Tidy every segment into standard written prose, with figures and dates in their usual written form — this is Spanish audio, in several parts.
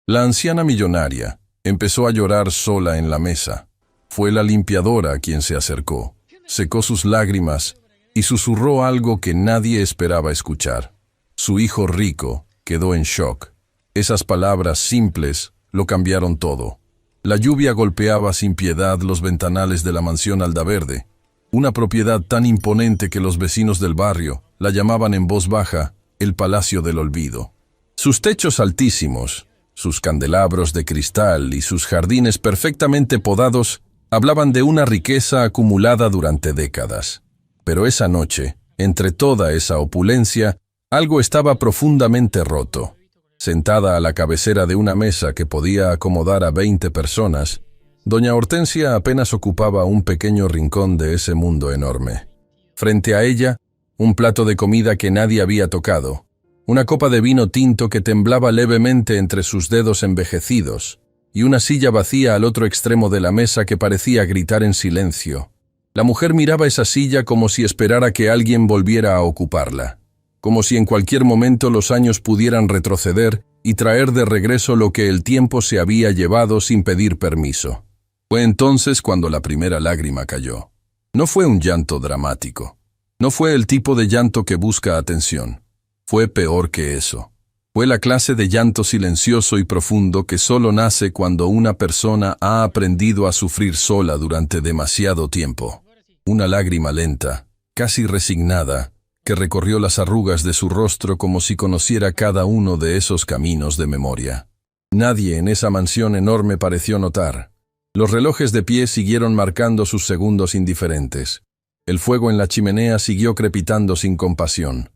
La anciana millonaria empezó a llorar sola en la mesa. Fue la limpiadora quien se acercó, secó sus lágrimas y susurró algo que nadie esperaba escuchar. Su hijo rico quedó en shock. Esas palabras simples lo cambiaron todo. La lluvia golpeaba sin piedad los ventanales de la mansión Aldaverde, una propiedad tan imponente que los vecinos del barrio la llamaban en voz baja el Palacio del Olvido. Sus techos altísimos, sus candelabros de cristal y sus jardines perfectamente podados hablaban de una riqueza acumulada durante décadas. Pero esa noche, entre toda esa opulencia, algo estaba profundamente roto. Sentada a la cabecera de una mesa que podía acomodar a 20 personas, doña Hortensia apenas ocupaba un pequeño rincón de ese mundo enorme. Frente a ella, un plato de comida que nadie había tocado, una copa de vino tinto que temblaba levemente entre sus dedos envejecidos, y una silla vacía al otro extremo de la mesa que parecía gritar en silencio. La mujer miraba esa silla como si esperara que alguien volviera a ocuparla, como si en cualquier momento los años pudieran retroceder y traer de regreso lo que el tiempo se había llevado sin pedir permiso. Fue entonces cuando la primera lágrima cayó. No fue un llanto dramático. No fue el tipo de llanto que busca atención. Fue peor que eso. Fue la clase de llanto silencioso y profundo que solo nace cuando una persona ha aprendido a sufrir sola durante demasiado tiempo. Una lágrima lenta, casi resignada, que recorrió las arrugas de su rostro como si conociera cada uno de esos caminos de memoria. Nadie en esa mansión enorme pareció notar. Los relojes de pie siguieron marcando sus segundos indiferentes. El fuego en la chimenea siguió crepitando sin compasión.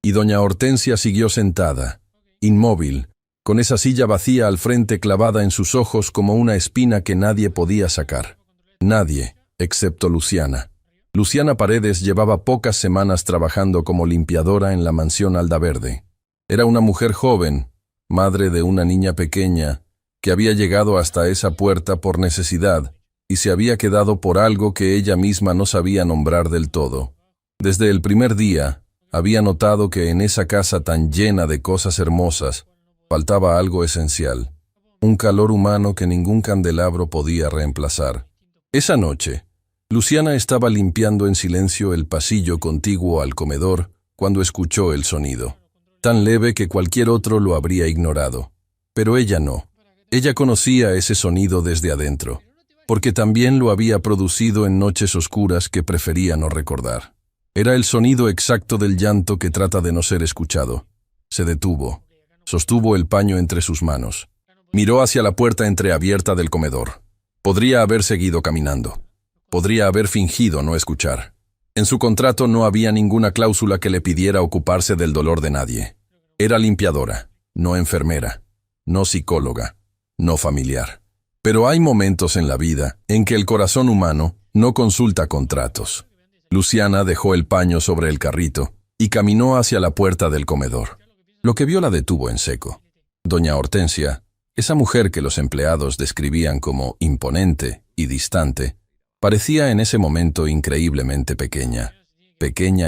Y doña Hortensia siguió sentada, inmóvil, con esa silla vacía al frente clavada en sus ojos como una espina que nadie podía sacar. Nadie, excepto Luciana. Luciana Paredes llevaba pocas semanas trabajando como limpiadora en la mansión Aldaverde. Era una mujer joven, madre de una niña pequeña, que había llegado hasta esa puerta por necesidad y se había quedado por algo que ella misma no sabía nombrar del todo. Desde el primer día, había notado que en esa casa tan llena de cosas hermosas, faltaba algo esencial, un calor humano que ningún candelabro podía reemplazar. Esa noche, Luciana estaba limpiando en silencio el pasillo contiguo al comedor cuando escuchó el sonido, tan leve que cualquier otro lo habría ignorado. Pero ella no. Ella conocía ese sonido desde adentro, porque también lo había producido en noches oscuras que prefería no recordar. Era el sonido exacto del llanto que trata de no ser escuchado. Se detuvo, sostuvo el paño entre sus manos. Miró hacia la puerta entreabierta del comedor. Podría haber seguido caminando. Podría haber fingido no escuchar. En su contrato no había ninguna cláusula que le pidiera ocuparse del dolor de nadie. Era limpiadora, no enfermera, no psicóloga, no familiar. Pero hay momentos en la vida en que el corazón humano no consulta contratos. Luciana dejó el paño sobre el carrito y caminó hacia la puerta del comedor. Lo que vio la detuvo en seco. Doña Hortensia, esa mujer que los empleados describían como imponente y distante, parecía en ese momento increíblemente pequeña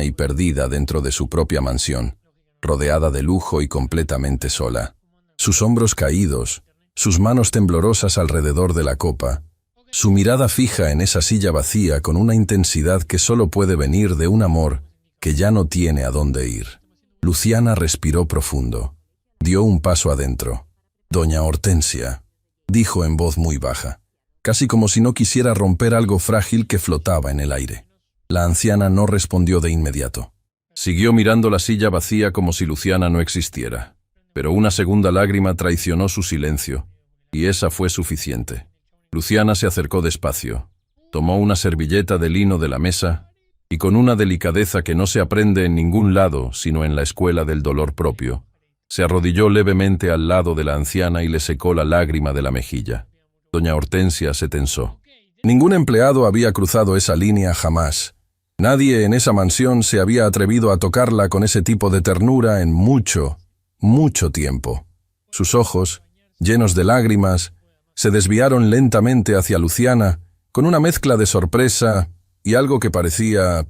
y perdida dentro de su propia mansión, rodeada de lujo y completamente sola. Sus hombros caídos, sus manos temblorosas alrededor de la copa, su mirada fija en esa silla vacía con una intensidad que solo puede venir de un amor que ya no tiene a dónde ir. Luciana respiró profundo, dio un paso adentro. «Doña Hortensia», dijo en voz muy baja, casi como si no quisiera romper algo frágil que flotaba en el aire. La anciana no respondió de inmediato. Siguió mirando la silla vacía como si Luciana no existiera. Pero una segunda lágrima traicionó su silencio, y esa fue suficiente. Luciana se acercó despacio, tomó una servilleta de lino de la mesa, y con una delicadeza que no se aprende en ningún lado sino en la escuela del dolor propio, se arrodilló levemente al lado de la anciana y le secó la lágrima de la mejilla. Doña Hortensia se tensó. Ningún empleado había cruzado esa línea jamás. Nadie en esa mansión se había atrevido a tocarla con ese tipo de ternura en mucho tiempo. Sus ojos, llenos de lágrimas, se desviaron lentamente hacia Luciana, con una mezcla de sorpresa y algo que parecía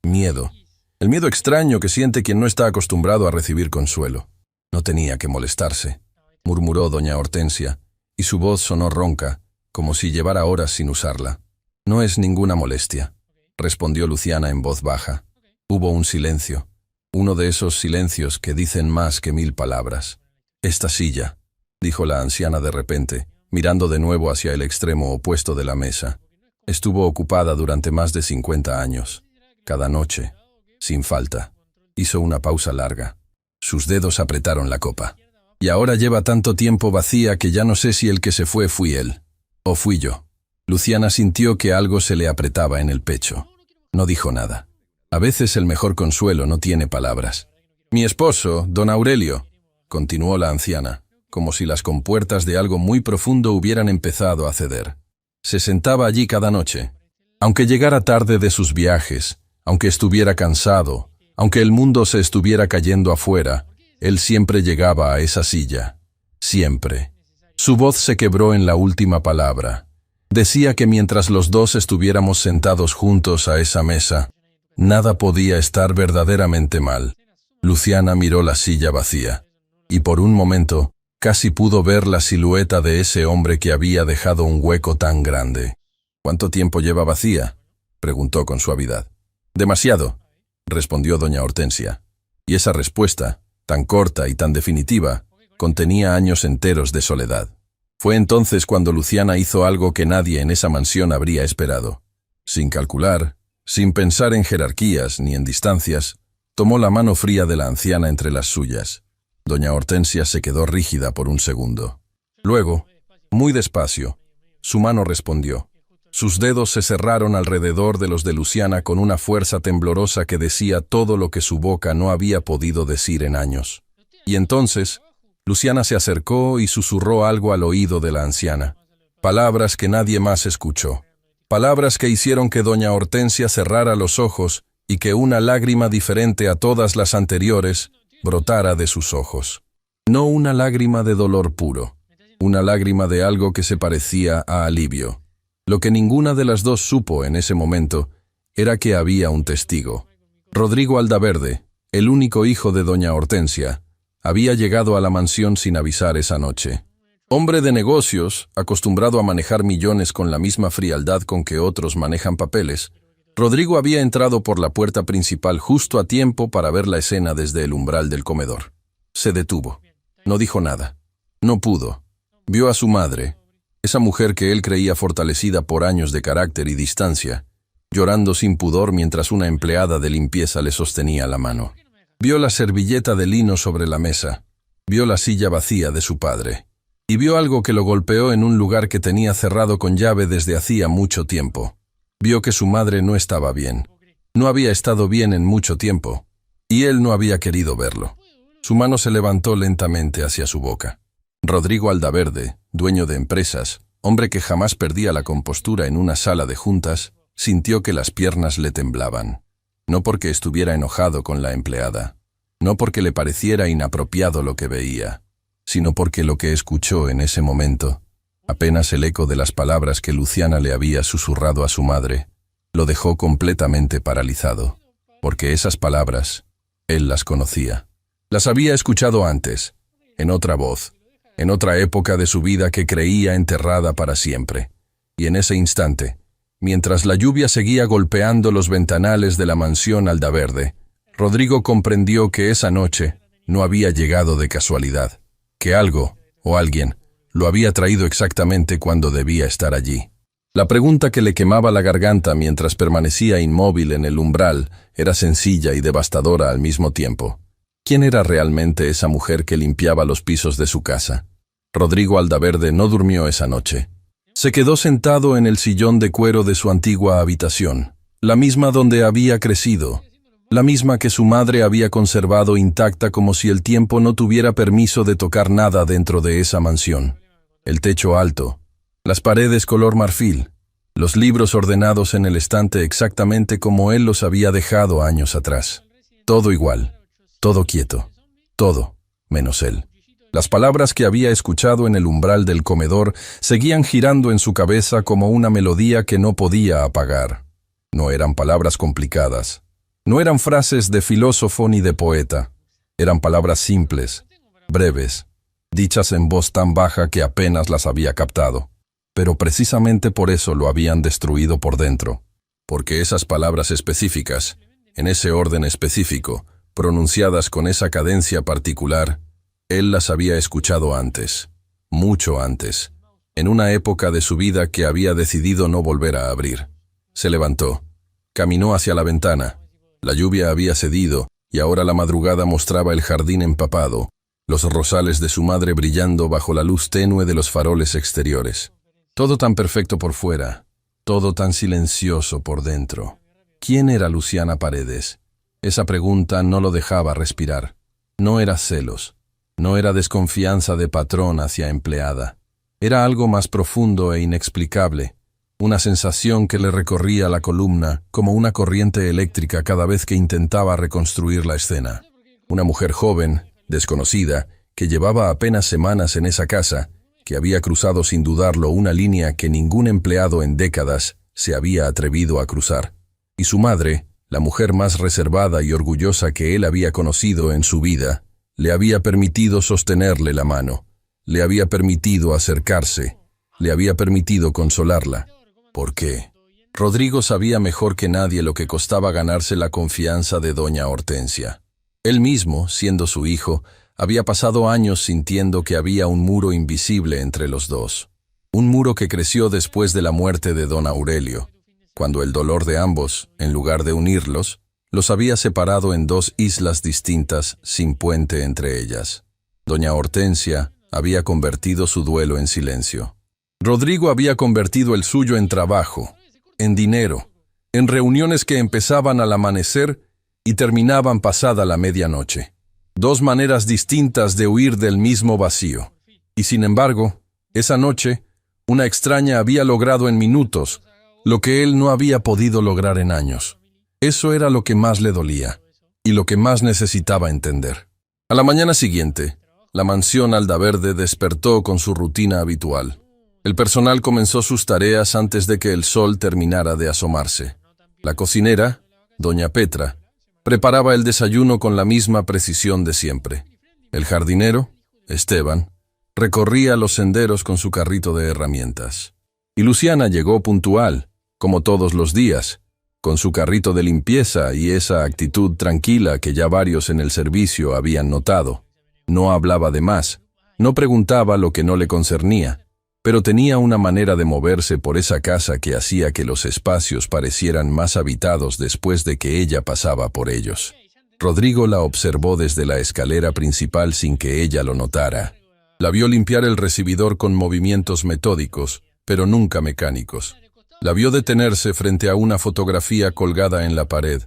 miedo. El miedo extraño que siente quien no está acostumbrado a recibir consuelo. No tenía que molestarse. murmuró doña Hortensia, y su voz sonó ronca, como si llevara horas sin usarla. No es ninguna molestia, respondió Luciana en voz baja. Hubo un silencio, uno de esos silencios que dicen más que 1000 palabras. Esta silla, dijo la anciana de repente, mirando de nuevo hacia el extremo opuesto de la mesa. Estuvo ocupada durante más de 50 años. Cada noche, sin falta. Hizo una pausa larga. Sus dedos apretaron la copa. Y ahora lleva tanto tiempo vacía que ya no sé si el que se fue fui él. ¿O fui yo? Luciana sintió que algo se le apretaba en el pecho. No dijo nada. A veces el mejor consuelo no tiene palabras. Mi esposo, don Aurelio, continuó la anciana, como si las compuertas de algo muy profundo hubieran empezado a ceder. Se sentaba allí cada noche. Aunque llegara tarde de sus viajes, aunque estuviera cansado, aunque el mundo se estuviera cayendo afuera, él siempre llegaba a esa silla. Siempre. Su voz se quebró en la última palabra. Decía que mientras los dos estuviéramos sentados juntos a esa mesa, nada podía estar verdaderamente mal. Luciana miró la silla vacía, y por un momento casi pudo ver la silueta de ese hombre que había dejado un hueco tan grande. ¿Cuánto tiempo lleva vacía?, preguntó con suavidad. Demasiado, respondió doña Hortensia, y esa respuesta, tan corta y tan definitiva, contenía años enteros de soledad. Fue entonces cuando Luciana hizo algo que nadie en esa mansión habría esperado. Sin calcular, sin pensar en jerarquías ni en distancias, tomó la mano fría de la anciana entre las suyas. Doña Hortensia se quedó rígida por un segundo. Luego, muy despacio, su mano respondió. Sus dedos se cerraron alrededor de los de Luciana con una fuerza temblorosa que decía todo lo que su boca no había podido decir en años. Y entonces, Luciana se acercó y susurró algo al oído de la anciana. Palabras que nadie más escuchó. Palabras que hicieron que doña Hortensia cerrara los ojos y que una lágrima diferente a todas las anteriores brotara de sus ojos. No una lágrima de dolor puro, una lágrima de algo que se parecía a alivio. Lo que ninguna de las dos supo en ese momento era que había un testigo. Rodrigo Aldaverde, el único hijo de doña Hortensia, había llegado a la mansión sin avisar esa noche. Hombre de negocios, acostumbrado a manejar millones con la misma frialdad con que otros manejan papeles, Rodrigo había entrado por la puerta principal justo a tiempo para ver la escena desde el umbral del comedor. Se detuvo. No dijo nada. No pudo. Vio a su madre, esa mujer que él creía fortalecida por años de carácter y distancia, llorando sin pudor mientras una empleada de limpieza le sostenía la mano. Vio la servilleta de lino sobre la mesa, vio la silla vacía de su padre, y vio algo que lo golpeó en un lugar que tenía cerrado con llave desde hacía mucho tiempo. Vio que su madre no estaba bien. No había estado bien en mucho tiempo, y él no había querido verlo. Su mano se levantó lentamente hacia su boca. Rodrigo Aldaverde, dueño de empresas, hombre que jamás perdía la compostura en una sala de juntas, sintió que las piernas le temblaban. No porque estuviera enojado con la empleada, no porque le pareciera inapropiado lo que veía, sino porque lo que escuchó en ese momento, apenas el eco de las palabras que Luciana le había susurrado a su madre, lo dejó completamente paralizado, porque esas palabras, él las conocía. Las había escuchado antes, en otra voz, en otra época de su vida que creía enterrada para siempre. Y en ese instante, mientras la lluvia seguía golpeando los ventanales de la mansión Aldaverde, Rodrigo comprendió que esa noche no había llegado de casualidad, que algo, o alguien, lo había traído exactamente cuando debía estar allí. La pregunta que le quemaba la garganta mientras permanecía inmóvil en el umbral era sencilla y devastadora al mismo tiempo. ¿Quién era realmente esa mujer que limpiaba los pisos de su casa? Rodrigo Aldaverde no durmió esa noche. Se quedó sentado en el sillón de cuero de su antigua habitación, la misma donde había crecido, la misma que su madre había conservado intacta como si el tiempo no tuviera permiso de tocar nada dentro de esa mansión. El techo alto, las paredes color marfil, los libros ordenados en el estante exactamente como él los había dejado años atrás. Todo igual, todo quieto, todo, menos él. Las palabras que había escuchado en el umbral del comedor seguían girando en su cabeza como una melodía que no podía apagar. No eran palabras complicadas, no eran frases de filósofo ni de poeta, eran palabras simples, breves, dichas en voz tan baja que apenas las había captado. Pero precisamente por eso lo habían destruido por dentro, porque esas palabras específicas, en ese orden específico, pronunciadas con esa cadencia particular, él las había escuchado antes, mucho antes, en una época de su vida que había decidido no volver a abrir. Se levantó, caminó hacia la ventana. La lluvia había cedido y ahora la madrugada mostraba el jardín empapado, los rosales de su madre brillando bajo la luz tenue de los faroles exteriores. Todo tan perfecto por fuera, todo tan silencioso por dentro. ¿Quién era Luciana Paredes? Esa pregunta no lo dejaba respirar. No era celos, no era desconfianza de patrón hacia empleada. Era algo más profundo e inexplicable, una sensación que le recorría la columna como una corriente eléctrica cada vez que intentaba reconstruir la escena. Una mujer joven, desconocida, que llevaba apenas semanas en esa casa, que había cruzado sin dudarlo una línea que ningún empleado en décadas se había atrevido a cruzar. Y su madre, la mujer más reservada y orgullosa que él había conocido en su vida, le había permitido sostenerle la mano, le había permitido acercarse, le había permitido consolarla. ¿Por qué? Rodrigo sabía mejor que nadie lo que costaba ganarse la confianza de doña Hortensia. Él mismo, siendo su hijo, había pasado años sintiendo que había un muro invisible entre los dos. Un muro que creció después de la muerte de don Aurelio, cuando el dolor de ambos, en lugar de unirlos, los había separado en dos islas distintas sin puente entre ellas. Doña Hortensia había convertido su duelo en silencio. Rodrigo había convertido el suyo en trabajo, en dinero, en reuniones que empezaban al amanecer y terminaban pasada la medianoche. Dos maneras distintas de huir del mismo vacío. Y sin embargo, esa noche, una extraña había logrado en minutos lo que él no había podido lograr en años. Eso era lo que más le dolía y lo que más necesitaba entender. A la mañana siguiente, la mansión Aldaverde despertó con su rutina habitual. El personal comenzó sus tareas antes de que el sol terminara de asomarse. La cocinera, doña Petra, preparaba el desayuno con la misma precisión de siempre. El jardinero, Esteban, recorría los senderos con su carrito de herramientas. Y Luciana llegó puntual, como todos los días, con su carrito de limpieza y esa actitud tranquila que ya varios en el servicio habían notado. No hablaba de más, no preguntaba lo que no le concernía, pero tenía una manera de moverse por esa casa que hacía que los espacios parecieran más habitados después de que ella pasaba por ellos. Rodrigo la observó desde la escalera principal sin que ella lo notara. La vio limpiar el recibidor con movimientos metódicos, pero nunca mecánicos. La vio detenerse frente a una fotografía colgada en la pared,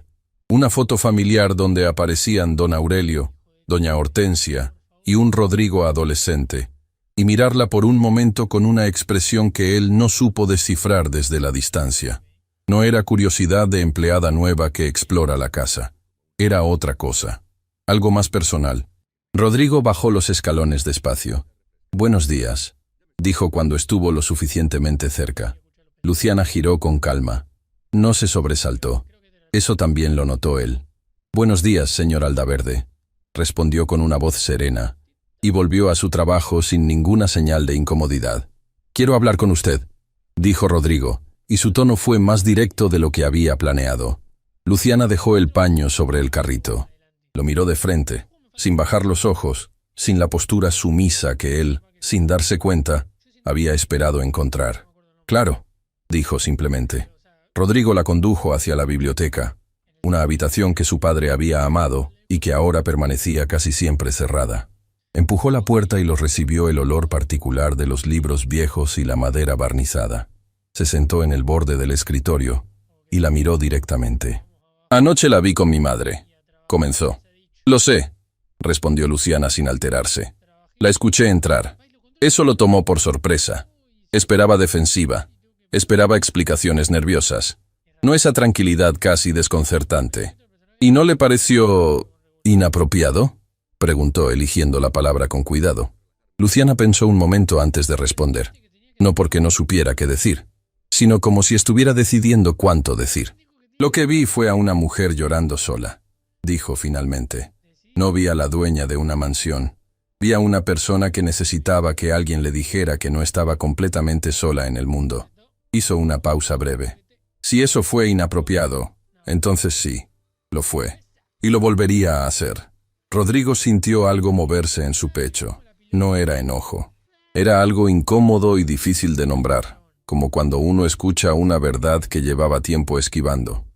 una foto familiar donde aparecían don Aurelio, doña Hortensia y un Rodrigo adolescente, y mirarla por un momento con una expresión que él no supo descifrar desde la distancia. No era curiosidad de empleada nueva que explora la casa. Era otra cosa, algo más personal. Rodrigo bajó los escalones despacio. «Buenos días», dijo cuando estuvo lo suficientemente cerca. Luciana giró con calma. No se sobresaltó. Eso también lo notó él. «Buenos días, señor Aldaverde», respondió con una voz serena, y volvió a su trabajo sin ninguna señal de incomodidad. «Quiero hablar con usted», dijo Rodrigo, y su tono fue más directo de lo que había planeado. Luciana dejó el paño sobre el carrito. Lo miró de frente, sin bajar los ojos, sin la postura sumisa que él, sin darse cuenta, había esperado encontrar. «Claro», dijo simplemente. Rodrigo la condujo hacia la biblioteca, una habitación que su padre había amado y que ahora permanecía casi siempre cerrada. Empujó la puerta y los recibió el olor particular de los libros viejos y la madera barnizada. Se sentó en el borde del escritorio y la miró directamente. «Anoche la vi con mi madre», comenzó. «Lo sé», respondió Luciana sin alterarse. «La escuché entrar. Eso lo tomó por sorpresa. Esperaba defensiva. Esperaba explicaciones nerviosas. No esa tranquilidad casi desconcertante. ¿Y no le pareció inapropiado?», preguntó, eligiendo la palabra con cuidado. Luciana pensó un momento antes de responder. No porque no supiera qué decir, sino como si estuviera decidiendo cuánto decir. «Lo que vi fue a una mujer llorando sola», dijo finalmente. «No vi a la dueña de una mansión. Vi a una persona que necesitaba que alguien le dijera que no estaba completamente sola en el mundo. Hizo una pausa breve. Si eso fue inapropiado, entonces sí, lo fue. Y lo volvería a hacer. Rodrigo sintió algo moverse en su pecho. No era enojo. Era algo incómodo y difícil de nombrar, como cuando uno escucha una verdad que llevaba tiempo esquivando.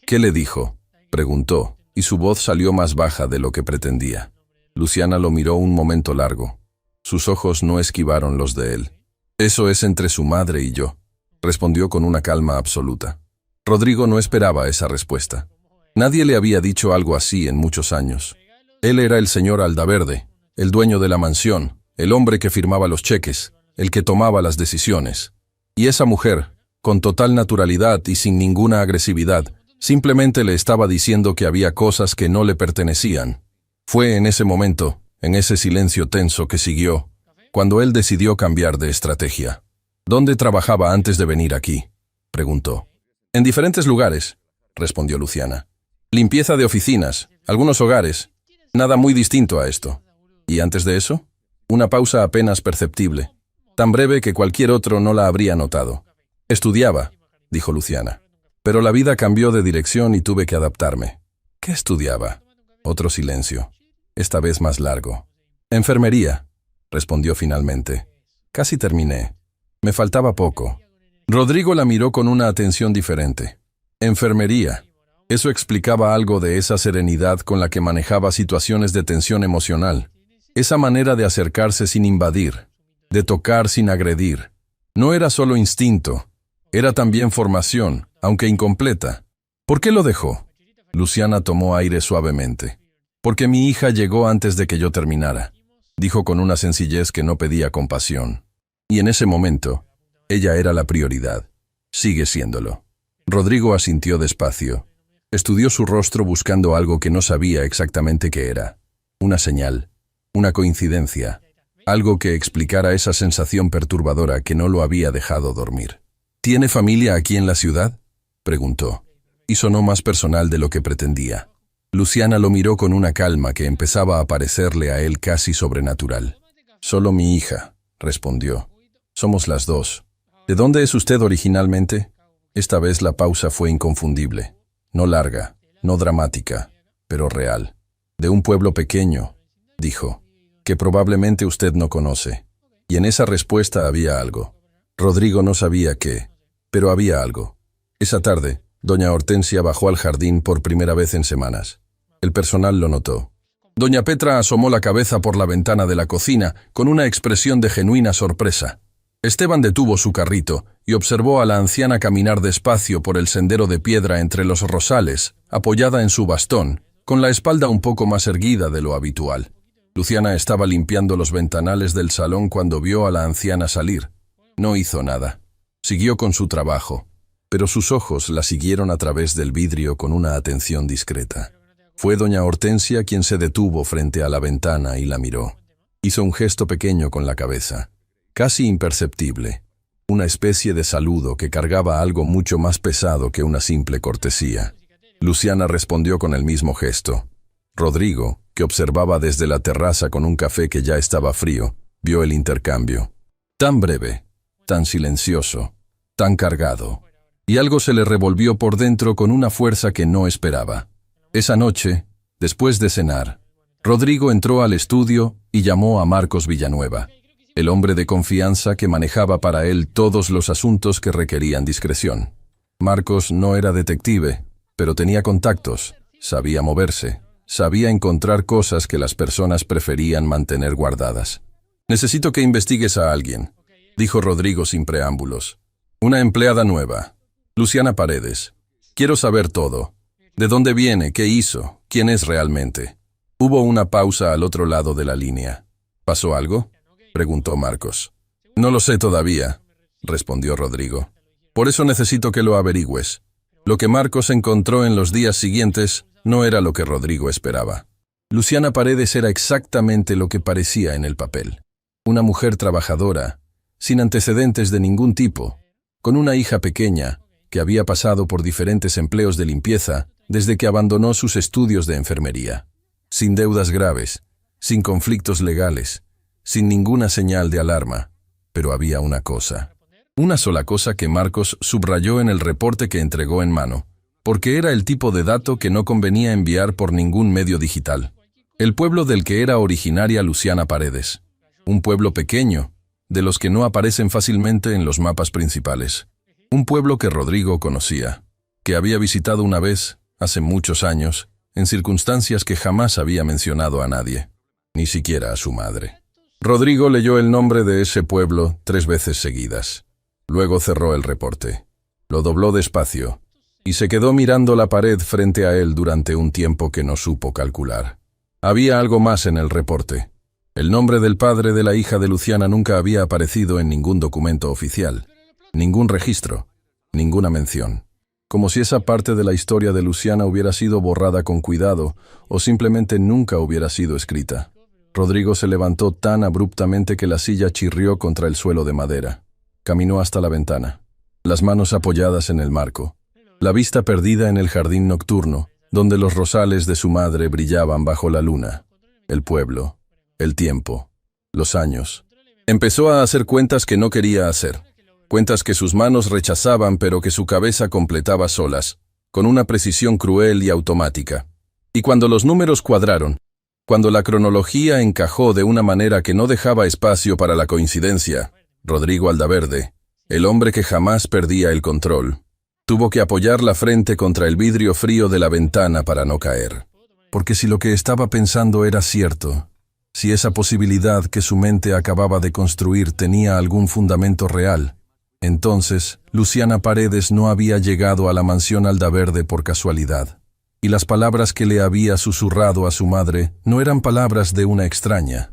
¿Qué le dijo?, preguntó, y su voz salió más baja de lo que pretendía. Luciana lo miró un momento largo. Sus ojos no esquivaron los de él. «Eso es entre su madre y yo», respondió con una calma absoluta. Rodrigo no esperaba esa respuesta. Nadie le había dicho algo así en muchos años. Él era el señor Aldaverde, el dueño de la mansión, el hombre que firmaba los cheques, el que tomaba las decisiones. Y esa mujer, con total naturalidad y sin ninguna agresividad, simplemente le estaba diciendo que había cosas que no le pertenecían. Fue en ese momento, en ese silencio tenso que siguió, cuando él decidió cambiar de estrategia. «¿Dónde trabajaba antes de venir aquí?», preguntó. «En diferentes lugares», respondió Luciana. «Limpieza de oficinas, algunos hogares, nada muy distinto a esto». «¿Y antes de eso?». Una pausa apenas perceptible, tan breve que cualquier otro no la habría notado. «Estudiaba», dijo Luciana. «Pero la vida cambió de dirección y tuve que adaptarme». «¿Qué estudiaba?». Otro silencio, esta vez más largo. «Enfermería», respondió finalmente. «Casi terminé. Me faltaba poco». Rodrigo la miró con una atención diferente. «Enfermería». Eso explicaba algo de esa serenidad con la que manejaba situaciones de tensión emocional. Esa manera de acercarse sin invadir, de tocar sin agredir. No era solo instinto, era también formación, aunque incompleta. ¿Por qué lo dejó? Luciana tomó aire suavemente. «Porque mi hija llegó antes de que yo terminara», dijo con una sencillez que no pedía compasión. Y en ese momento, ella era la prioridad. Sigue siéndolo. Rodrigo asintió despacio. Estudió su rostro buscando algo que no sabía exactamente qué era. Una señal, una coincidencia, algo que explicara esa sensación perturbadora que no lo había dejado dormir. «¿Tiene familia aquí en la ciudad?», preguntó, y sonó más personal de lo que pretendía. Luciana lo miró con una calma que empezaba a parecerle a él casi sobrenatural. «Solo mi hija», respondió. «Somos las dos». «¿De dónde es usted originalmente?». Esta vez la pausa fue inconfundible. No larga, no dramática, pero real. «De un pueblo pequeño», dijo, «que probablemente usted no conoce». Y en esa respuesta había algo. Rodrigo no sabía qué, pero había algo. Esa tarde, doña Hortensia bajó al jardín por primera vez en semanas. El personal lo notó. Doña Petra asomó la cabeza por la ventana de la cocina con una expresión de genuina sorpresa. Esteban detuvo su carrito y observó a la anciana caminar despacio por el sendero de piedra entre los rosales, apoyada en su bastón, con la espalda un poco más erguida de lo habitual. Luciana estaba limpiando los ventanales del salón cuando vio a la anciana salir. No hizo nada. Siguió con su trabajo, pero sus ojos la siguieron a través del vidrio con una atención discreta. Fue doña Hortensia quien se detuvo frente a la ventana y la miró. Hizo un gesto pequeño con la cabeza, casi imperceptible, una especie de saludo que cargaba algo mucho más pesado que una simple cortesía. Luciana respondió con el mismo gesto. Rodrigo, que observaba desde la terraza con un café que ya estaba frío, vio el intercambio. Tan breve, tan silencioso, tan cargado. Y algo se le revolvió por dentro con una fuerza que no esperaba. Esa noche, después de cenar, Rodrigo entró al estudio y llamó a Marcos Villanueva, el hombre de confianza que manejaba para él todos los asuntos que requerían discreción. Marcos no era detective, pero tenía contactos, sabía moverse, sabía encontrar cosas que las personas preferían mantener guardadas. «Necesito que investigues a alguien», dijo Rodrigo sin preámbulos. «Una empleada nueva, Luciana Paredes. Quiero saber todo. ¿De dónde viene? ¿Qué hizo? ¿Quién es realmente?». Hubo una pausa al otro lado de la línea. «¿Pasó algo?», preguntó Marcos. «No lo sé todavía», respondió Rodrigo. «Por eso necesito que lo averigües». Lo que Marcos encontró en los días siguientes no era lo que Rodrigo esperaba. Luciana Paredes era exactamente lo que parecía en el papel. Una mujer trabajadora, sin antecedentes de ningún tipo, con una hija pequeña, que había pasado por diferentes empleos de limpieza desde que abandonó sus estudios de enfermería. Sin deudas graves, sin conflictos legales, sin ninguna señal de alarma. Pero había una cosa. Una sola cosa que Marcos subrayó en el reporte que entregó en mano, porque era el tipo de dato que no convenía enviar por ningún medio digital. El pueblo del que era originaria Luciana Paredes. Un pueblo pequeño, de los que no aparecen fácilmente en los mapas principales. Un pueblo que Rodrigo conocía, que había visitado una vez, hace muchos años, en circunstancias que jamás había mencionado a nadie, ni siquiera a su madre. Rodrigo leyó el nombre de ese pueblo 3 veces seguidas. Luego cerró el reporte. Lo dobló despacio y se quedó mirando la pared frente a él durante un tiempo que no supo calcular. Había algo más en el reporte. El nombre del padre de la hija de Luciana nunca había aparecido en ningún documento oficial, ningún registro, ninguna mención. Como si esa parte de la historia de Luciana hubiera sido borrada con cuidado o simplemente nunca hubiera sido escrita. Rodrigo se levantó tan abruptamente que la silla chirrió contra el suelo de madera. Caminó hasta la ventana, las manos apoyadas en el marco, la vista perdida en el jardín nocturno, donde los rosales de su madre brillaban bajo la luna. El pueblo, el tiempo, los años. Empezó a hacer cuentas que no quería hacer. Cuentas que sus manos rechazaban pero que su cabeza completaba solas, con una precisión cruel y automática. Y cuando los números cuadraron, cuando la cronología encajó de una manera que no dejaba espacio para la coincidencia, Rodrigo Aldaverde, el hombre que jamás perdía el control, tuvo que apoyar la frente contra el vidrio frío de la ventana para no caer. Porque si lo que estaba pensando era cierto, si esa posibilidad que su mente acababa de construir tenía algún fundamento real, entonces Luciana Paredes no había llegado a la mansión Aldaverde por casualidad. Y las palabras que le había susurrado a su madre no eran palabras de una extraña.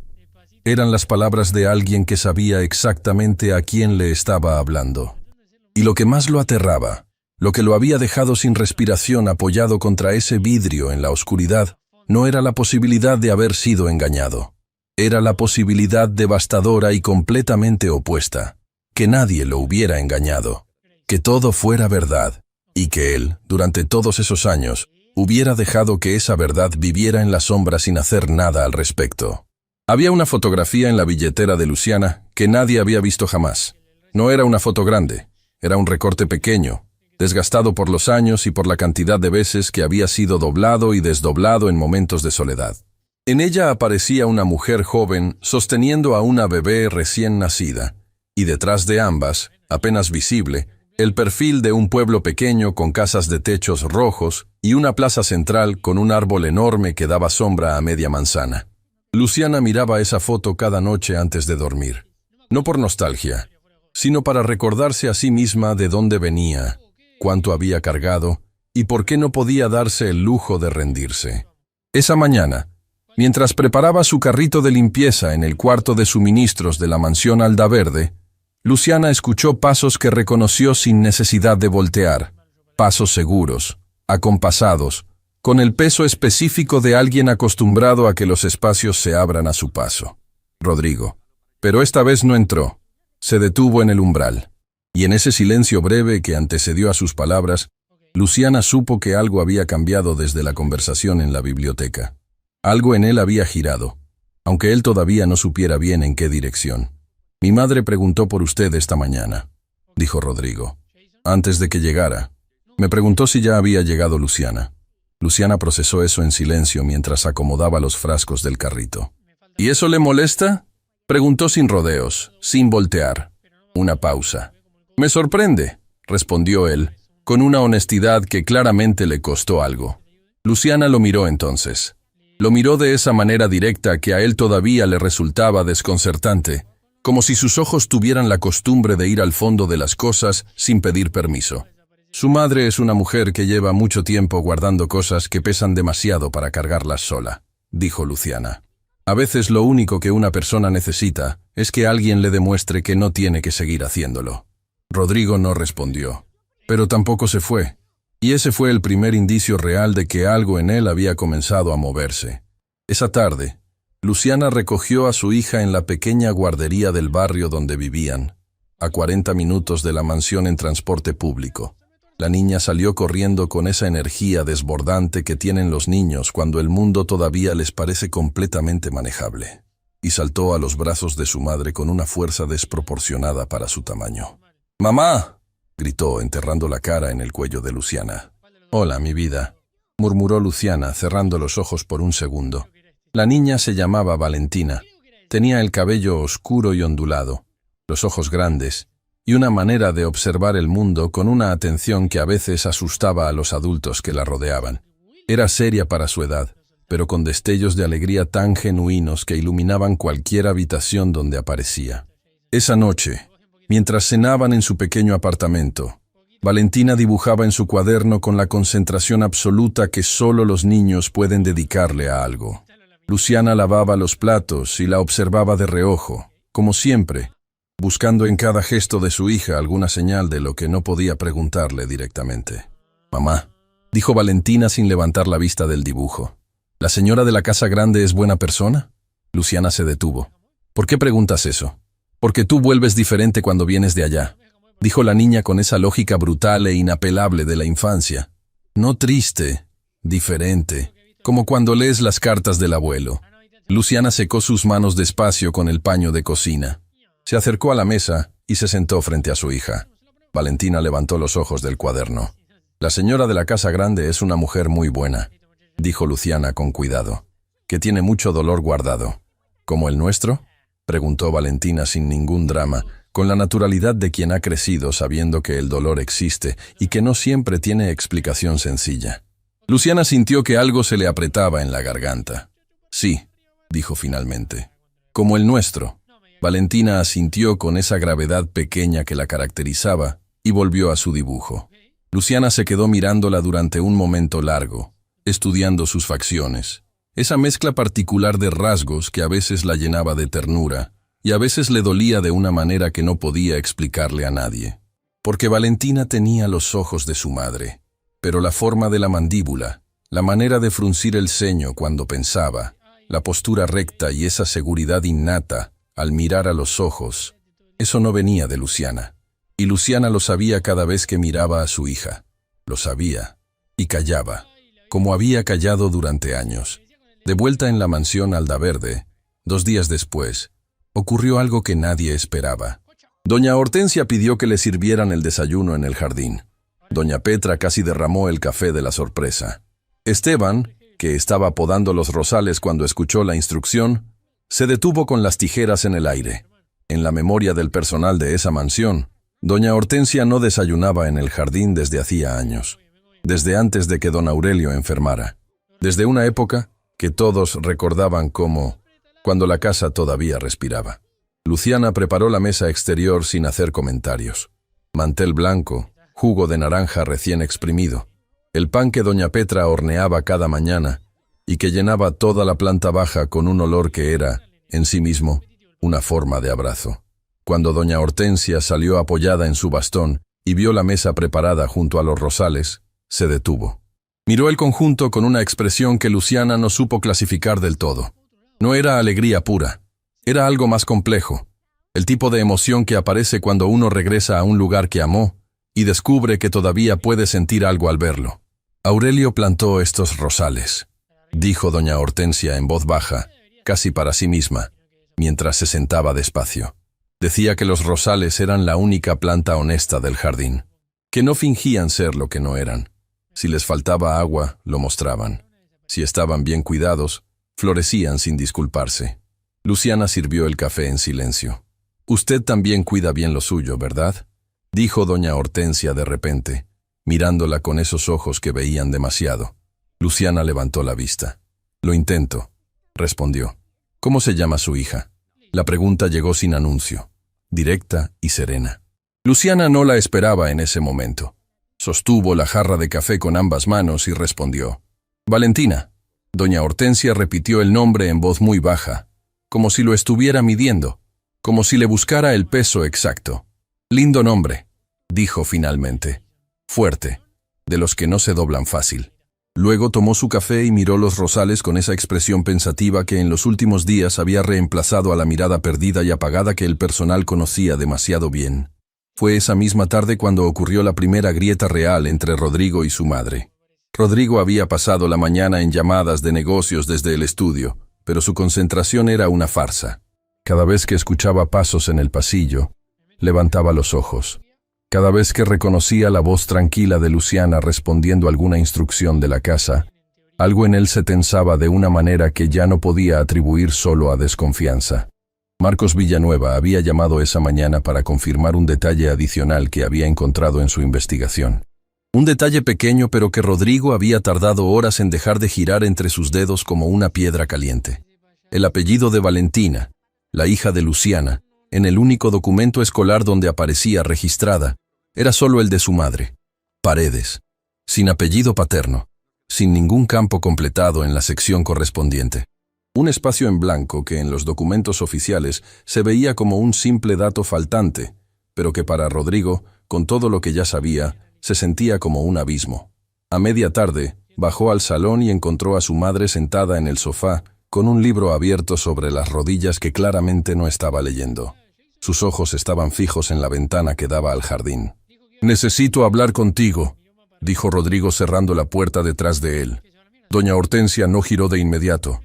Eran las palabras de alguien que sabía exactamente a quién le estaba hablando. Y lo que más lo aterraba, lo que lo había dejado sin respiración apoyado contra ese vidrio en la oscuridad, no era la posibilidad de haber sido engañado. Era la posibilidad devastadora y completamente opuesta, que nadie lo hubiera engañado, que todo fuera verdad, y que él, durante todos esos años, hubiera dejado que esa verdad viviera en la sombra sin hacer nada al respecto. Había una fotografía en la billetera de Luciana que nadie había visto jamás. No era una foto grande, era un recorte pequeño, desgastado por los años y por la cantidad de veces que había sido doblado y desdoblado en momentos de soledad. En ella aparecía una mujer joven sosteniendo a una bebé recién nacida, y detrás de ambas, apenas visible, el perfil de un pueblo pequeño con casas de techos rojos y una plaza central con un árbol enorme que daba sombra a media manzana. Luciana miraba esa foto cada noche antes de dormir, no por nostalgia, sino para recordarse a sí misma de dónde venía, cuánto había cargado y por qué no podía darse el lujo de rendirse. Esa mañana, mientras preparaba su carrito de limpieza en el cuarto de suministros de la mansión Aldaverde, Luciana escuchó pasos que reconoció sin necesidad de voltear, pasos seguros, acompasados, con el peso específico de alguien acostumbrado a que los espacios se abran a su paso. Rodrigo. Pero esta vez no entró. Se detuvo en el umbral. Y en ese silencio breve que antecedió a sus palabras, Luciana supo que algo había cambiado desde la conversación en la biblioteca. Algo en él había girado, aunque él todavía no supiera bien en qué dirección. «Mi madre preguntó por usted esta mañana», dijo Rodrigo. «Antes de que llegara. Me preguntó si ya había llegado Luciana». Luciana procesó eso en silencio mientras acomodaba los frascos del carrito. «¿Y eso le molesta?», preguntó sin rodeos, sin voltear. Una pausa. «Me sorprende», respondió él, con una honestidad que claramente le costó algo. Luciana lo miró entonces. Lo miró de esa manera directa que a él todavía le resultaba desconcertante, como si sus ojos tuvieran la costumbre de ir al fondo de las cosas sin pedir permiso. Su madre es una mujer que lleva mucho tiempo guardando cosas que pesan demasiado para cargarlas sola, dijo Luciana. A veces lo único que una persona necesita es que alguien le demuestre que no tiene que seguir haciéndolo. Rodrigo no respondió, pero tampoco se fue, y ese fue el primer indicio real de que algo en él había comenzado a moverse. Esa tarde, Luciana recogió a su hija en la pequeña guardería del barrio donde vivían, a 40 minutos de la mansión en transporte público. La niña salió corriendo con esa energía desbordante que tienen los niños cuando el mundo todavía les parece completamente manejable, y saltó a los brazos de su madre con una fuerza desproporcionada para su tamaño. «¡Mamá!», gritó, enterrando la cara en el cuello de Luciana. «Hola, mi vida», murmuró Luciana, cerrando los ojos por un segundo. La niña se llamaba Valentina. Tenía el cabello oscuro y ondulado, los ojos grandes, y una manera de observar el mundo con una atención que a veces asustaba a los adultos que la rodeaban. Era seria para su edad, pero con destellos de alegría tan genuinos que iluminaban cualquier habitación donde aparecía. Esa noche, mientras cenaban en su pequeño apartamento, Valentina dibujaba en su cuaderno con la concentración absoluta que solo los niños pueden dedicarle a algo. Luciana lavaba los platos y la observaba de reojo, como siempre, buscando en cada gesto de su hija alguna señal de lo que no podía preguntarle directamente. «Mamá», dijo Valentina sin levantar la vista del dibujo, «¿la señora de la casa grande es buena persona?». Luciana se detuvo. «¿Por qué preguntas eso?». «Porque tú vuelves diferente cuando vienes de allá», dijo la niña con esa lógica brutal e inapelable de la infancia. «No triste, diferente, como cuando lees las cartas del abuelo». Luciana secó sus manos despacio con el paño de cocina. Se acercó a la mesa y se sentó frente a su hija. Valentina levantó los ojos del cuaderno. «La señora de la casa grande es una mujer muy buena», dijo Luciana con cuidado, «que tiene mucho dolor guardado». «¿Como el nuestro?», preguntó Valentina sin ningún drama, con la naturalidad de quien ha crecido sabiendo que el dolor existe y que no siempre tiene explicación sencilla. Luciana sintió que algo se le apretaba en la garganta. «Sí», dijo finalmente, «como el nuestro». Valentina asintió con esa gravedad pequeña que la caracterizaba y volvió a su dibujo. Luciana se quedó mirándola durante un momento largo, estudiando sus facciones, esa mezcla particular de rasgos que a veces la llenaba de ternura y a veces le dolía de una manera que no podía explicarle a nadie. Porque Valentina tenía los ojos de su madre, pero la forma de la mandíbula, la manera de fruncir el ceño cuando pensaba, la postura recta y esa seguridad innata al mirar a los ojos, eso no venía de Luciana. Y Luciana lo sabía cada vez que miraba a su hija. Lo sabía, y callaba, como había callado durante años. De vuelta en la mansión Aldaverde, 2 días después, ocurrió algo que nadie esperaba. Doña Hortensia pidió que le sirvieran el desayuno en el jardín. Doña Petra casi derramó el café de la sorpresa. Esteban, que estaba podando los rosales cuando escuchó la instrucción, se detuvo con las tijeras en el aire. En la memoria del personal de esa mansión, doña Hortensia no desayunaba en el jardín desde hacía años, desde antes de que don Aurelio enfermara, desde una época que todos recordaban como cuando la casa todavía respiraba. Luciana preparó la mesa exterior sin hacer comentarios. Mantel blanco, jugo de naranja recién exprimido, el pan que doña Petra horneaba cada mañana y que llenaba toda la planta baja con un olor que era, en sí mismo, una forma de abrazo. Cuando doña Hortensia salió apoyada en su bastón y vio la mesa preparada junto a los rosales, se detuvo. Miró el conjunto con una expresión que Luciana no supo clasificar del todo. No era alegría pura, era algo más complejo, el tipo de emoción que aparece cuando uno regresa a un lugar que amó y descubre que todavía puede sentir algo al verlo. Aurelio plantó estos rosales, dijo doña Hortensia en voz baja, casi para sí misma, mientras se sentaba despacio. Decía que los rosales eran la única planta honesta del jardín, que no fingían ser lo que no eran. Si les faltaba agua, lo mostraban. Si estaban bien cuidados, florecían sin disculparse. Luciana sirvió el café en silencio. «Usted también cuida bien lo suyo, ¿verdad?», dijo doña Hortensia de repente, mirándola con esos ojos que veían demasiado. Luciana levantó la vista. «Lo intento», respondió. «¿Cómo se llama su hija?». La pregunta llegó sin anuncio, directa y serena. Luciana no la esperaba en ese momento. Sostuvo la jarra de café con ambas manos y respondió. «Valentina». Doña Hortensia repitió el nombre en voz muy baja, como si lo estuviera midiendo, como si le buscara el peso exacto. «Lindo nombre», dijo finalmente. «Fuerte, de los que no se doblan fácil». Luego tomó su café y miró los rosales con esa expresión pensativa que en los últimos días había reemplazado a la mirada perdida y apagada que el personal conocía demasiado bien. Fue esa misma tarde cuando ocurrió la primera grieta real entre Rodrigo y su madre. Rodrigo había pasado la mañana en llamadas de negocios desde el estudio, pero su concentración era una farsa. Cada vez que escuchaba pasos en el pasillo, levantaba los ojos. Cada vez que reconocía la voz tranquila de Luciana respondiendo alguna instrucción de la casa, algo en él se tensaba de una manera que ya no podía atribuir solo a desconfianza. Marcos Villanueva había llamado esa mañana para confirmar un detalle adicional que había encontrado en su investigación. Un detalle pequeño pero que Rodrigo había tardado horas en dejar de girar entre sus dedos como una piedra caliente. El apellido de Valentina, la hija de Luciana, en el único documento escolar donde aparecía registrada, era solo el de su madre, Paredes, sin apellido paterno, sin ningún campo completado en la sección correspondiente. Un espacio en blanco que en los documentos oficiales se veía como un simple dato faltante, pero que para Rodrigo, con todo lo que ya sabía, se sentía como un abismo. A media tarde, bajó al salón y encontró a su madre sentada en el sofá, con un libro abierto sobre las rodillas que claramente no estaba leyendo. Sus ojos estaban fijos en la ventana que daba al jardín. «Necesito hablar contigo», dijo Rodrigo cerrando la puerta detrás de él. Doña Hortensia no giró de inmediato.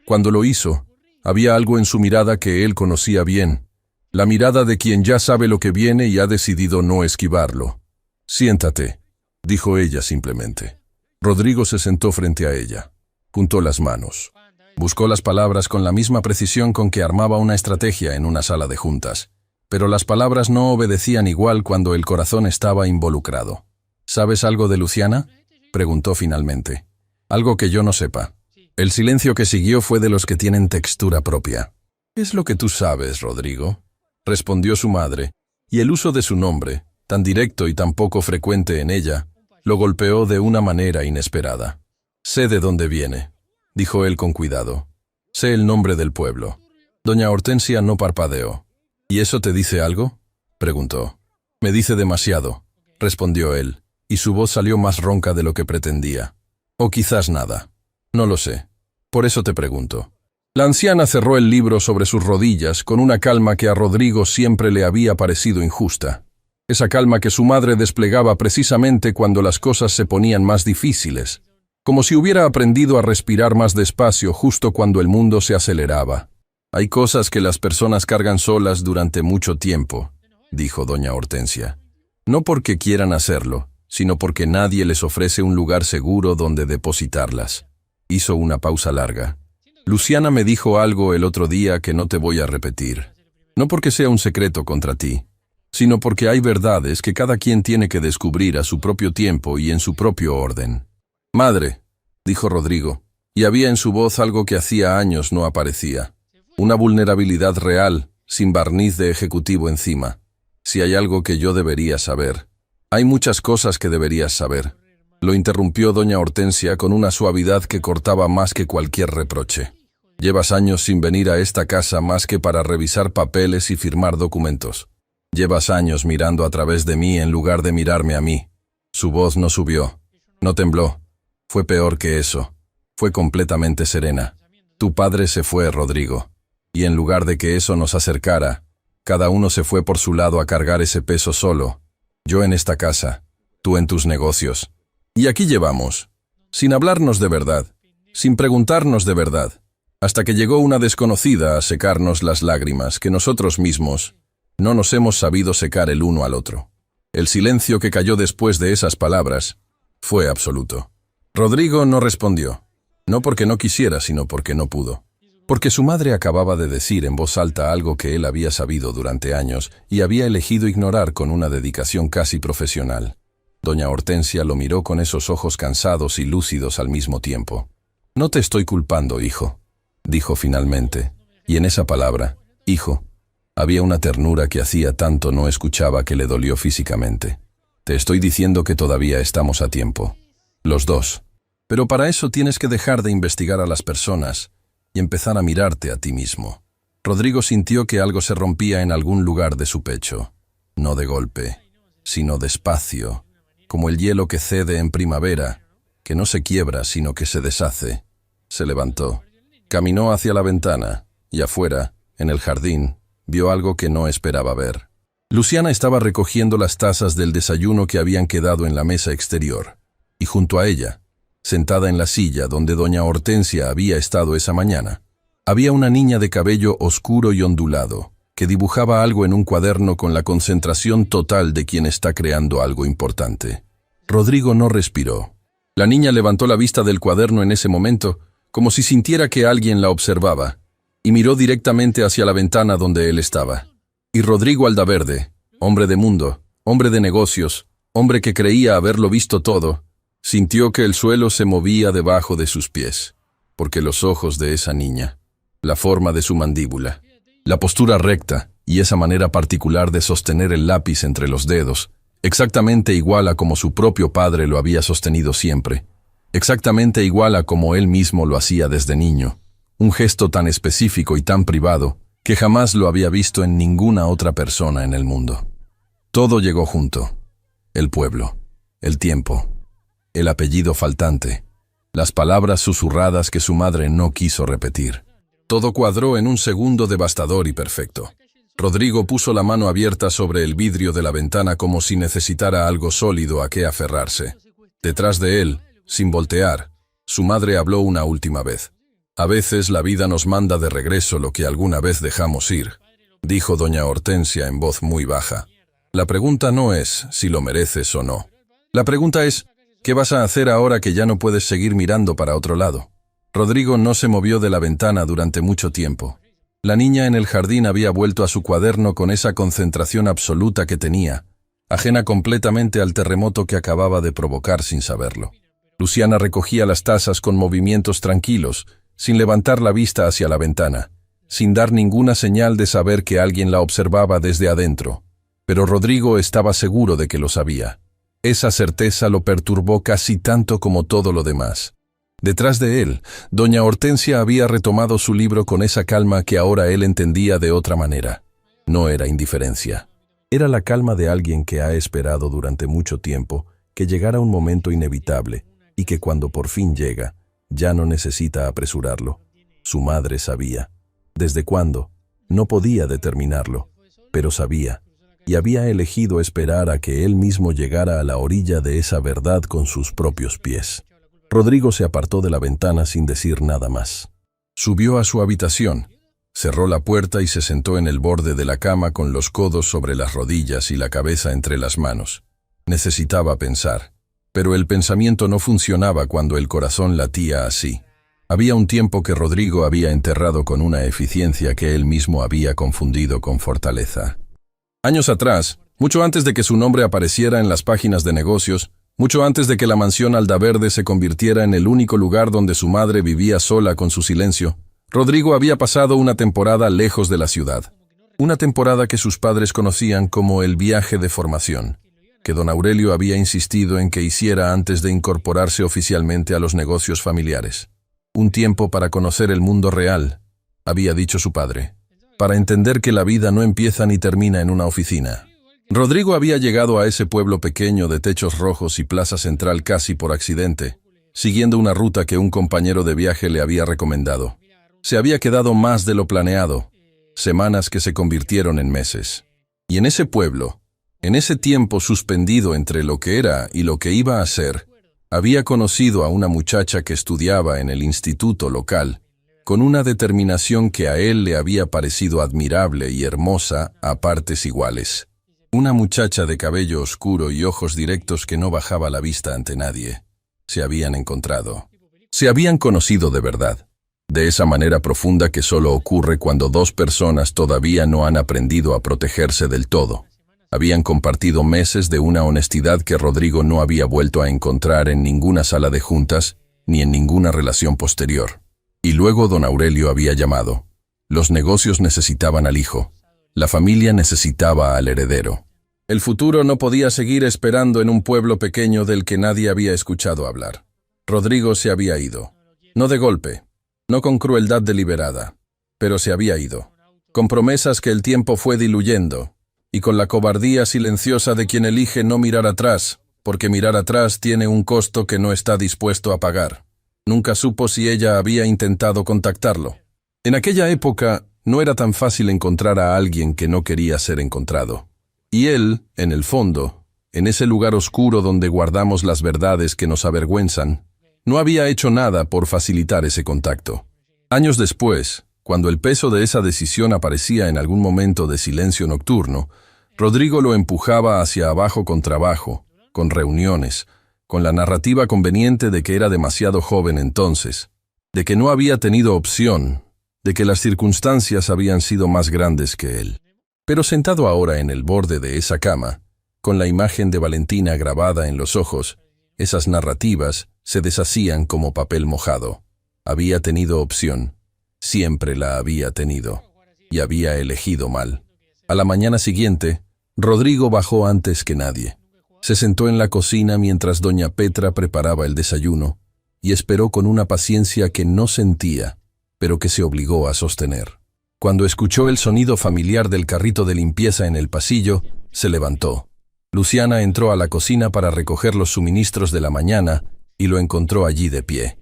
Cuando lo hizo, había algo en su mirada que él conocía bien, la mirada de quien ya sabe lo que viene y ha decidido no esquivarlo. «Siéntate», dijo ella simplemente. Rodrigo se sentó frente a ella. Juntó las manos. Buscó las palabras con la misma precisión con que armaba una estrategia en una sala de juntas. Pero las palabras no obedecían igual cuando el corazón estaba involucrado. «¿Sabes algo de Luciana?», preguntó finalmente. «Algo que yo no sepa». El silencio que siguió fue de los que tienen textura propia. «¿Qué es lo que tú sabes, Rodrigo?», respondió su madre, y el uso de su nombre, tan directo y tan poco frecuente en ella, lo golpeó de una manera inesperada. «Sé de dónde viene», dijo él con cuidado. «Sé el nombre del pueblo». Doña Hortensia no parpadeó. «¿Y eso te dice algo?», preguntó. «Me dice demasiado», respondió él, y su voz salió más ronca de lo que pretendía. «O quizás nada. No lo sé. Por eso te pregunto». La anciana cerró el libro sobre sus rodillas con una calma que a Rodrigo siempre le había parecido injusta. Esa calma que su madre desplegaba precisamente cuando las cosas se ponían más difíciles, como si hubiera aprendido a respirar más despacio justo cuando el mundo se aceleraba. «Hay cosas que las personas cargan solas durante mucho tiempo», dijo doña Hortensia. «No porque quieran hacerlo, sino porque nadie les ofrece un lugar seguro donde depositarlas». Hizo una pausa larga. «Luciana me dijo algo el otro día que no te voy a repetir. No porque sea un secreto contra ti, sino porque hay verdades que cada quien tiene que descubrir a su propio tiempo y en su propio orden». «Madre», dijo Rodrigo, y había en su voz algo que hacía años no aparecía. Una vulnerabilidad real, sin barniz de ejecutivo encima. «Si hay algo que yo debería saber». «Hay muchas cosas que deberías saber», lo interrumpió doña Hortensia con una suavidad que cortaba más que cualquier reproche. «Llevas años sin venir a esta casa más que para revisar papeles y firmar documentos. Llevas años mirando a través de mí en lugar de mirarme a mí». Su voz no subió, no tembló. Fue peor que eso. Fue completamente serena. «Tu padre se fue, Rodrigo. Y en lugar de que eso nos acercara, cada uno se fue por su lado a cargar ese peso solo. Yo en esta casa, tú en tus negocios. Y aquí llevamos, sin hablarnos de verdad, sin preguntarnos de verdad, hasta que llegó una desconocida a secarnos las lágrimas que nosotros mismos no nos hemos sabido secar el uno al otro». El silencio que cayó después de esas palabras fue absoluto. Rodrigo no respondió, no porque no quisiera, sino porque no pudo. Porque su madre acababa de decir en voz alta algo que él había sabido durante años y había elegido ignorar con una dedicación casi profesional. Doña Hortensia lo miró con esos ojos cansados y lúcidos al mismo tiempo. «No te estoy culpando, hijo», dijo finalmente, y en esa palabra, hijo, había una ternura que hacía tanto no escuchaba que le dolió físicamente. «Te estoy diciendo que todavía estamos a tiempo. Los dos. Pero para eso tienes que dejar de investigar a las personas y empezar a mirarte a ti mismo». Rodrigo sintió que algo se rompía en algún lugar de su pecho. No de golpe, sino despacio, como el hielo que cede en primavera, que no se quiebra sino que se deshace. Se levantó, caminó hacia la ventana, y afuera, en el jardín, vio algo que no esperaba ver. Luciana estaba recogiendo las tazas del desayuno que habían quedado en la mesa exterior, y junto a ella, sentada en la silla donde doña Hortensia había estado esa mañana, había una niña de cabello oscuro y ondulado, que dibujaba algo en un cuaderno con la concentración total de quien está creando algo importante. Rodrigo no respiró. La niña levantó la vista del cuaderno en ese momento, como si sintiera que alguien la observaba, y miró directamente hacia la ventana donde él estaba. Y Rodrigo Aldaverde, hombre de mundo, hombre de negocios, hombre que creía haberlo visto todo, sintió que el suelo se movía debajo de sus pies, porque los ojos de esa niña, la forma de su mandíbula, la postura recta y esa manera particular de sostener el lápiz entre los dedos, exactamente igual a como su propio padre lo había sostenido siempre, exactamente igual a como él mismo lo hacía desde niño, un gesto tan específico y tan privado que jamás lo había visto en ninguna otra persona en el mundo. Todo llegó junto: el pueblo, el tiempo, el apellido faltante, las palabras susurradas que su madre no quiso repetir. Todo cuadró en un segundo devastador y perfecto. Rodrigo puso la mano abierta sobre el vidrio de la ventana como si necesitara algo sólido a qué aferrarse. Detrás de él, sin voltear, su madre habló una última vez. «A veces la vida nos manda de regreso lo que alguna vez dejamos ir», dijo doña Hortensia en voz muy baja. «La pregunta no es si lo mereces o no. La pregunta es, ¿qué vas a hacer ahora que ya no puedes seguir mirando para otro lado?» Rodrigo no se movió de la ventana durante mucho tiempo. La niña en el jardín había vuelto a su cuaderno con esa concentración absoluta que tenía, ajena completamente al terremoto que acababa de provocar sin saberlo. Luciana recogía las tazas con movimientos tranquilos, sin levantar la vista hacia la ventana, sin dar ninguna señal de saber que alguien la observaba desde adentro. Pero Rodrigo estaba seguro de que lo sabía. Esa certeza lo perturbó casi tanto como todo lo demás. Detrás de él, doña Hortensia había retomado su libro con esa calma que ahora él entendía de otra manera. No era indiferencia. Era la calma de alguien que ha esperado durante mucho tiempo que llegara un momento inevitable y que cuando por fin llega, ya no necesita apresurarlo. Su madre sabía. ¿Desde cuándo? No podía determinarlo, pero sabía, y había elegido esperar a que él mismo llegara a la orilla de esa verdad con sus propios pies. Rodrigo se apartó de la ventana sin decir nada más. Subió a su habitación, cerró la puerta y se sentó en el borde de la cama con los codos sobre las rodillas y la cabeza entre las manos. Necesitaba pensar. Pero el pensamiento no funcionaba cuando el corazón latía así. Había un tiempo que Rodrigo había enterrado con una eficiencia que él mismo había confundido con fortaleza. Años atrás, mucho antes de que su nombre apareciera en las páginas de negocios, mucho antes de que la mansión Aldaverde se convirtiera en el único lugar donde su madre vivía sola con su silencio, Rodrigo había pasado una temporada lejos de la ciudad. Una temporada que sus padres conocían como el viaje de formación, que don Aurelio había insistido en que hiciera antes de incorporarse oficialmente a los negocios familiares. Un tiempo para conocer el mundo real, había dicho su padre, para entender que la vida no empieza ni termina en una oficina. Rodrigo había llegado a ese pueblo pequeño de techos rojos y plaza central casi por accidente, siguiendo una ruta que un compañero de viaje le había recomendado. Se había quedado más de lo planeado, semanas que se convirtieron en meses. Y en ese pueblo, en ese tiempo suspendido entre lo que era y lo que iba a ser, había conocido a una muchacha que estudiaba en el instituto local, con una determinación que a él le había parecido admirable y hermosa a partes iguales. Una muchacha de cabello oscuro y ojos directos que no bajaba la vista ante nadie. Se habían encontrado. Se habían conocido de verdad, de esa manera profunda que solo ocurre cuando dos personas todavía no han aprendido a protegerse del todo. Habían compartido meses de una honestidad que Rodrigo no había vuelto a encontrar en ninguna sala de juntas ni en ninguna relación posterior. Y luego don Aurelio había llamado. Los negocios necesitaban al hijo. La familia necesitaba al heredero. El futuro no podía seguir esperando en un pueblo pequeño del que nadie había escuchado hablar. Rodrigo se había ido. No de golpe, no con crueldad deliberada, pero se había ido. Con promesas que el tiempo fue diluyendo, y con la cobardía silenciosa de quien elige no mirar atrás, porque mirar atrás tiene un costo que no está dispuesto a pagar. Nunca supo si ella había intentado contactarlo. En aquella época no era tan fácil encontrar a alguien que no quería ser encontrado. Y él, en el fondo, en ese lugar oscuro donde guardamos las verdades que nos avergüenzan, no había hecho nada por facilitar ese contacto. Años después, cuando el peso de esa decisión aparecía en algún momento de silencio nocturno, Rodrigo lo empujaba hacia abajo con trabajo, con reuniones, con la narrativa conveniente de que era demasiado joven entonces, de que no había tenido opción, de que las circunstancias habían sido más grandes que él. Pero sentado ahora en el borde de esa cama, con la imagen de Valentina grabada en los ojos, esas narrativas se deshacían como papel mojado. Había tenido opción, siempre la había tenido, y había elegido mal. A la mañana siguiente, Rodrigo bajó antes que nadie. Se sentó en la cocina mientras doña Petra preparaba el desayuno y esperó con una paciencia que no sentía, pero que se obligó a sostener. Cuando escuchó el sonido familiar del carrito de limpieza en el pasillo, se levantó. Luciana entró a la cocina para recoger los suministros de la mañana y lo encontró allí de pie.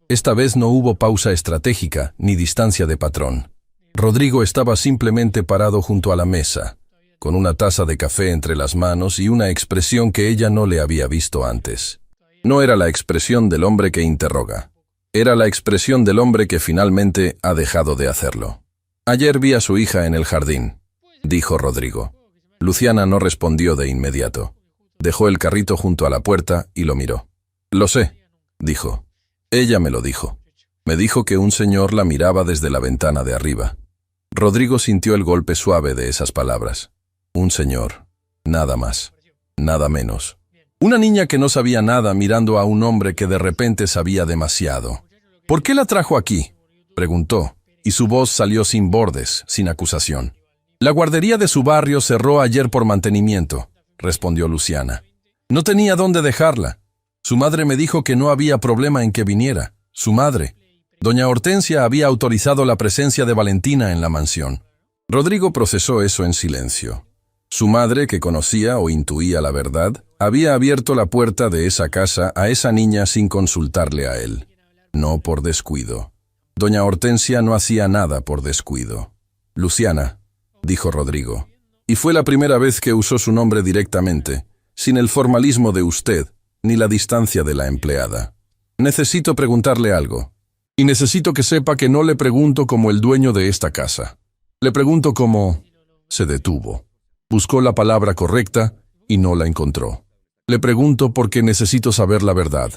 Esta vez no hubo pausa estratégica ni distancia de patrón. Rodrigo estaba simplemente parado junto a la mesa, con una taza de café entre las manos y una expresión que ella no le había visto antes. No era la expresión del hombre que interroga. Era la expresión del hombre que finalmente ha dejado de hacerlo. «Ayer vi a su hija en el jardín», dijo Rodrigo. Luciana no respondió de inmediato. Dejó el carrito junto a la puerta y lo miró. «Lo sé», dijo. «Ella me lo dijo. Me dijo que un señor la miraba desde la ventana de arriba». Rodrigo sintió el golpe suave de esas palabras. Un señor. Nada más. Nada menos. Una niña que no sabía nada mirando a un hombre que de repente sabía demasiado. «¿Por qué la trajo aquí?», preguntó, y su voz salió sin bordes, sin acusación. «La guardería de su barrio cerró ayer por mantenimiento», respondió Luciana. «No tenía dónde dejarla. Su madre me dijo que no había problema en que viniera. Su madre. Doña Hortensia había autorizado la presencia de Valentina en la mansión». Rodrigo procesó eso en silencio. Su madre, que conocía o intuía la verdad, había abierto la puerta de esa casa a esa niña sin consultarle a él. No por descuido. Doña Hortensia no hacía nada por descuido. «Luciana», dijo Rodrigo, y fue la primera vez que usó su nombre directamente, sin el formalismo de usted, ni la distancia de la empleada. «Necesito preguntarle algo. Y necesito que sepa que no le pregunto como el dueño de esta casa. Le pregunto como...» Se detuvo. Buscó la palabra correcta y no la encontró. «Le pregunto porque necesito saber la verdad».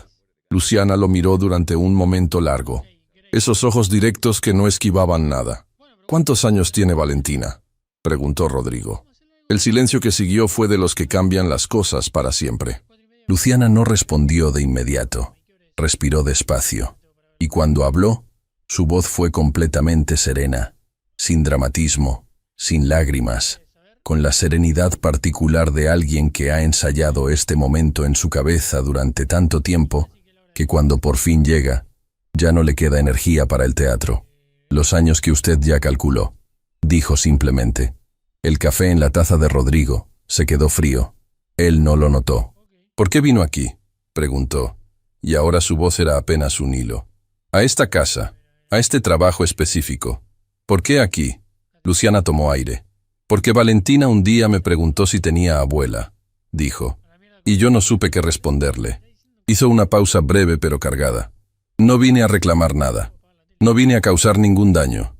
Luciana lo miró durante un momento largo. Esos ojos directos que no esquivaban nada. «¿Cuántos años tiene Valentina?», preguntó Rodrigo. El silencio que siguió fue de los que cambian las cosas para siempre. Luciana no respondió de inmediato. Respiró despacio. Y cuando habló, su voz fue completamente serena, sin dramatismo, sin lágrimas, con la serenidad particular de alguien que ha ensayado este momento en su cabeza durante tanto tiempo que cuando por fin llega, ya no le queda energía para el teatro. «Los años que usted ya calculó», dijo simplemente. El café en la taza de Rodrigo se quedó frío. Él no lo notó. «¿Por qué vino aquí?», preguntó, y ahora su voz era apenas un hilo. «A esta casa, a este trabajo específico. ¿Por qué aquí?». Luciana tomó aire. «Porque Valentina un día me preguntó si tenía abuela», dijo, y yo no supe qué responderle. Hizo una pausa breve pero cargada. «No vine a reclamar nada. No vine a causar ningún daño.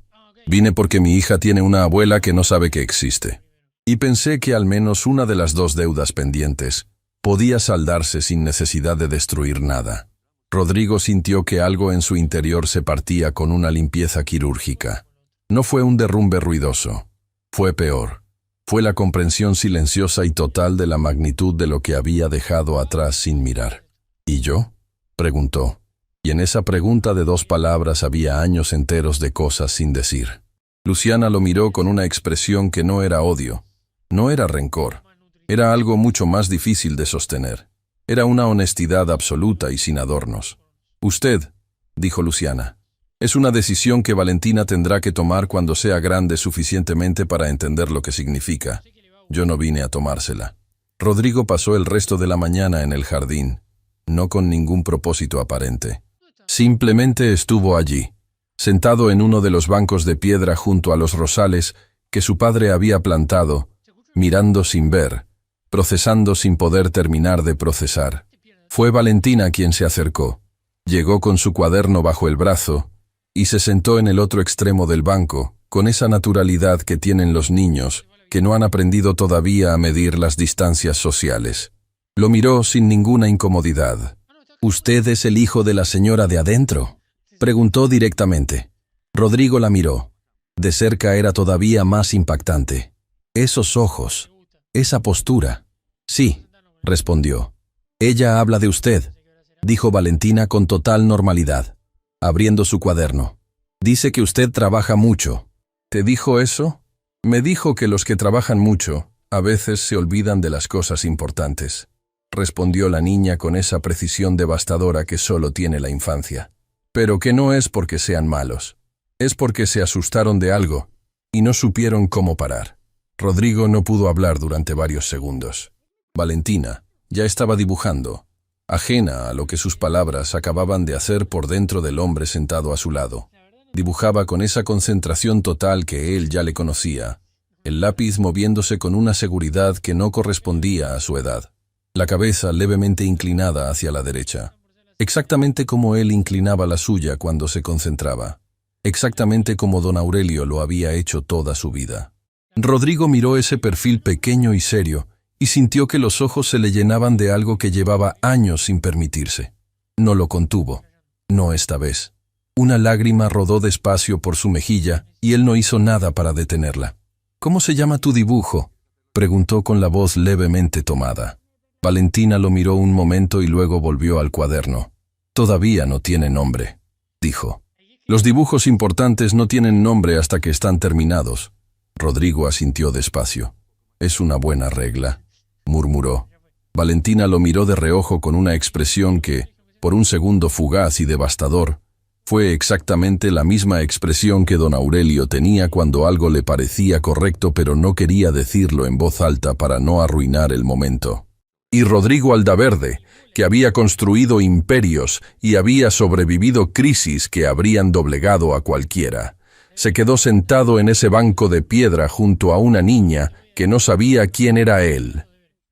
Vine porque mi hija tiene una abuela que no sabe que existe. Y pensé que al menos una de las dos deudas pendientes podía saldarse sin necesidad de destruir nada». Rodrigo sintió que algo en su interior se partía con una limpieza quirúrgica. No fue un derrumbe ruidoso. Fue peor. Fue la comprensión silenciosa y total de la magnitud de lo que había dejado atrás sin mirar. «¿Y yo?», preguntó. Y en esa pregunta de dos palabras había años enteros de cosas sin decir. Luciana lo miró con una expresión que no era odio, no era rencor, era algo mucho más difícil de sostener. Era una honestidad absoluta y sin adornos. «Usted», dijo Luciana, «es una decisión que Valentina tendrá que tomar cuando sea grande suficientemente para entender lo que significa. Yo no vine a tomársela». Rodrigo pasó el resto de la mañana en el jardín, no con ningún propósito aparente. Simplemente estuvo allí, sentado en uno de los bancos de piedra junto a los rosales que su padre había plantado mirando sin ver, procesando sin poder terminar de procesar. Fue Valentina quien se acercó. Llegó con su cuaderno bajo el brazo y se sentó en el otro extremo del banco, con esa naturalidad que tienen los niños, que no han aprendido todavía a medir las distancias sociales. Lo miró sin ninguna incomodidad. «¿Usted es el hijo de la señora de adentro?», preguntó directamente. Rodrigo la miró. De cerca era todavía más impactante. Esos ojos, esa postura. «Sí», respondió. «Ella habla de usted», dijo Valentina con total normalidad, abriendo su cuaderno. «Dice que usted trabaja mucho». «¿Te dijo eso?» «Me dijo que los que trabajan mucho a veces se olvidan de las cosas importantes», respondió la niña con esa precisión devastadora que solo tiene la infancia. «Pero que no es porque sean malos. Es porque se asustaron de algo y no supieron cómo parar». Rodrigo no pudo hablar durante varios segundos. Valentina ya estaba dibujando, ajena a lo que sus palabras acababan de hacer por dentro del hombre sentado a su lado. Dibujaba con esa concentración total que él ya le conocía, el lápiz moviéndose con una seguridad que no correspondía a su edad, la cabeza levemente inclinada hacia la derecha, exactamente como él inclinaba la suya cuando se concentraba, exactamente como don Aurelio lo había hecho toda su vida. Rodrigo miró ese perfil pequeño y serio y sintió que los ojos se le llenaban de algo que llevaba años sin permitirse. No lo contuvo, no esta vez. Una lágrima rodó despacio por su mejilla y él no hizo nada para detenerla. «¿Cómo se llama tu dibujo?», preguntó con la voz levemente tomada. Valentina lo miró un momento y luego volvió al cuaderno. «Todavía no tiene nombre», dijo. «Los dibujos importantes no tienen nombre hasta que están terminados». Rodrigo asintió despacio. «Es una buena regla», murmuró. Valentina lo miró de reojo con una expresión que, por un segundo fugaz y devastador, fue exactamente la misma expresión que don Aurelio tenía cuando algo le parecía correcto pero no quería decirlo en voz alta para no arruinar el momento. Y Rodrigo Aldaverde, que había construido imperios y había sobrevivido crisis que habrían doblegado a cualquiera, se quedó sentado en ese banco de piedra junto a una niña que no sabía quién era él,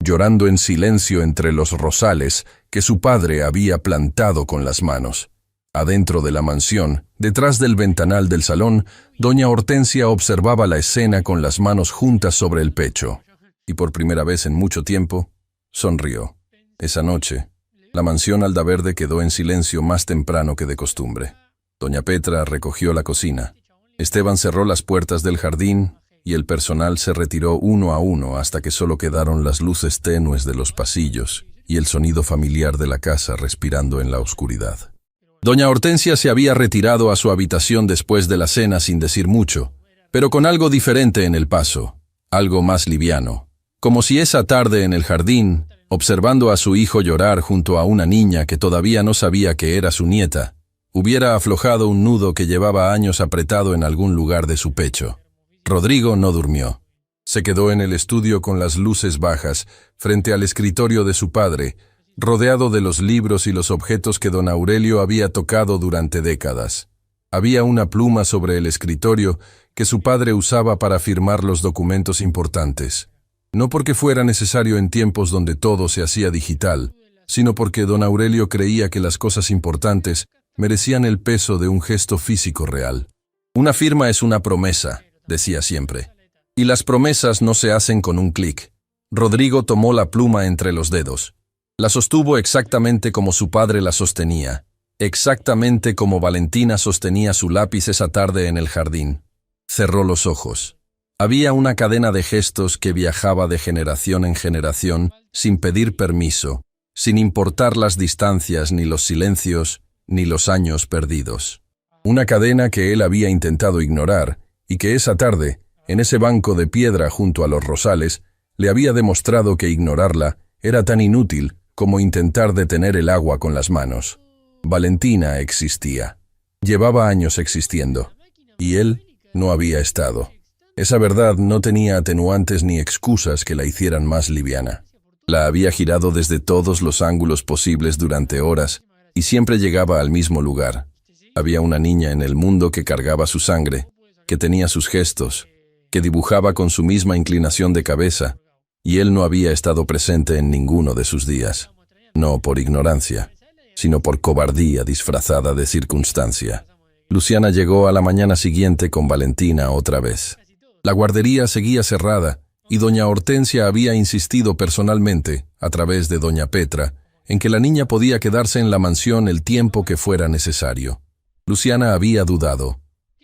llorando en silencio entre los rosales que su padre había plantado con las manos. Adentro de la mansión, detrás del ventanal del salón, doña Hortensia observaba la escena con las manos juntas sobre el pecho, y por primera vez en mucho tiempo, sonrió. Esa noche, la mansión Aldaverde quedó en silencio más temprano que de costumbre. Doña Petra recogió la cocina. Esteban cerró las puertas del jardín y el personal se retiró uno a uno hasta que solo quedaron las luces tenues de los pasillos y el sonido familiar de la casa respirando en la oscuridad. Doña Hortensia se había retirado a su habitación después de la cena sin decir mucho, pero con algo diferente en el paso, algo más liviano, como si esa tarde en el jardín, observando a su hijo llorar junto a una niña que todavía no sabía que era su nieta, hubiera aflojado un nudo que llevaba años apretado en algún lugar de su pecho. Rodrigo no durmió. Se quedó en el estudio con las luces bajas, frente al escritorio de su padre, rodeado de los libros y los objetos que don Aurelio había tocado durante décadas. Había una pluma sobre el escritorio que su padre usaba para firmar los documentos importantes. No porque fuera necesario en tiempos donde todo se hacía digital, sino porque don Aurelio creía que las cosas importantes merecían el peso de un gesto físico real. «Una firma es una promesa», decía siempre, «y las promesas no se hacen con un clic». Rodrigo tomó la pluma entre los dedos. La sostuvo exactamente como su padre la sostenía, exactamente como Valentina sostenía su lápiz esa tarde en el jardín. Cerró los ojos. Había una cadena de gestos que viajaba de generación en generación sin pedir permiso, sin importar las distancias ni los silencios ni los años perdidos. Una cadena que él había intentado ignorar y que esa tarde, en ese banco de piedra junto a los rosales, le había demostrado que ignorarla era tan inútil como intentar detener el agua con las manos. Valentina existía. Llevaba años existiendo. Y él no había estado. Esa verdad no tenía atenuantes ni excusas que la hicieran más liviana. La había girado desde todos los ángulos posibles durante horas y siempre llegaba al mismo lugar. Había una niña en el mundo que cargaba su sangre, que tenía sus gestos, que dibujaba con su misma inclinación de cabeza, y él no había estado presente en ninguno de sus días, no por ignorancia, sino por cobardía disfrazada de circunstancia. Luciana llegó a la mañana siguiente con Valentina otra vez. La guardería seguía cerrada, y doña Hortensia había insistido personalmente, a través de doña Petra, en que la niña podía quedarse en la mansión el tiempo que fuera necesario. Luciana había dudado,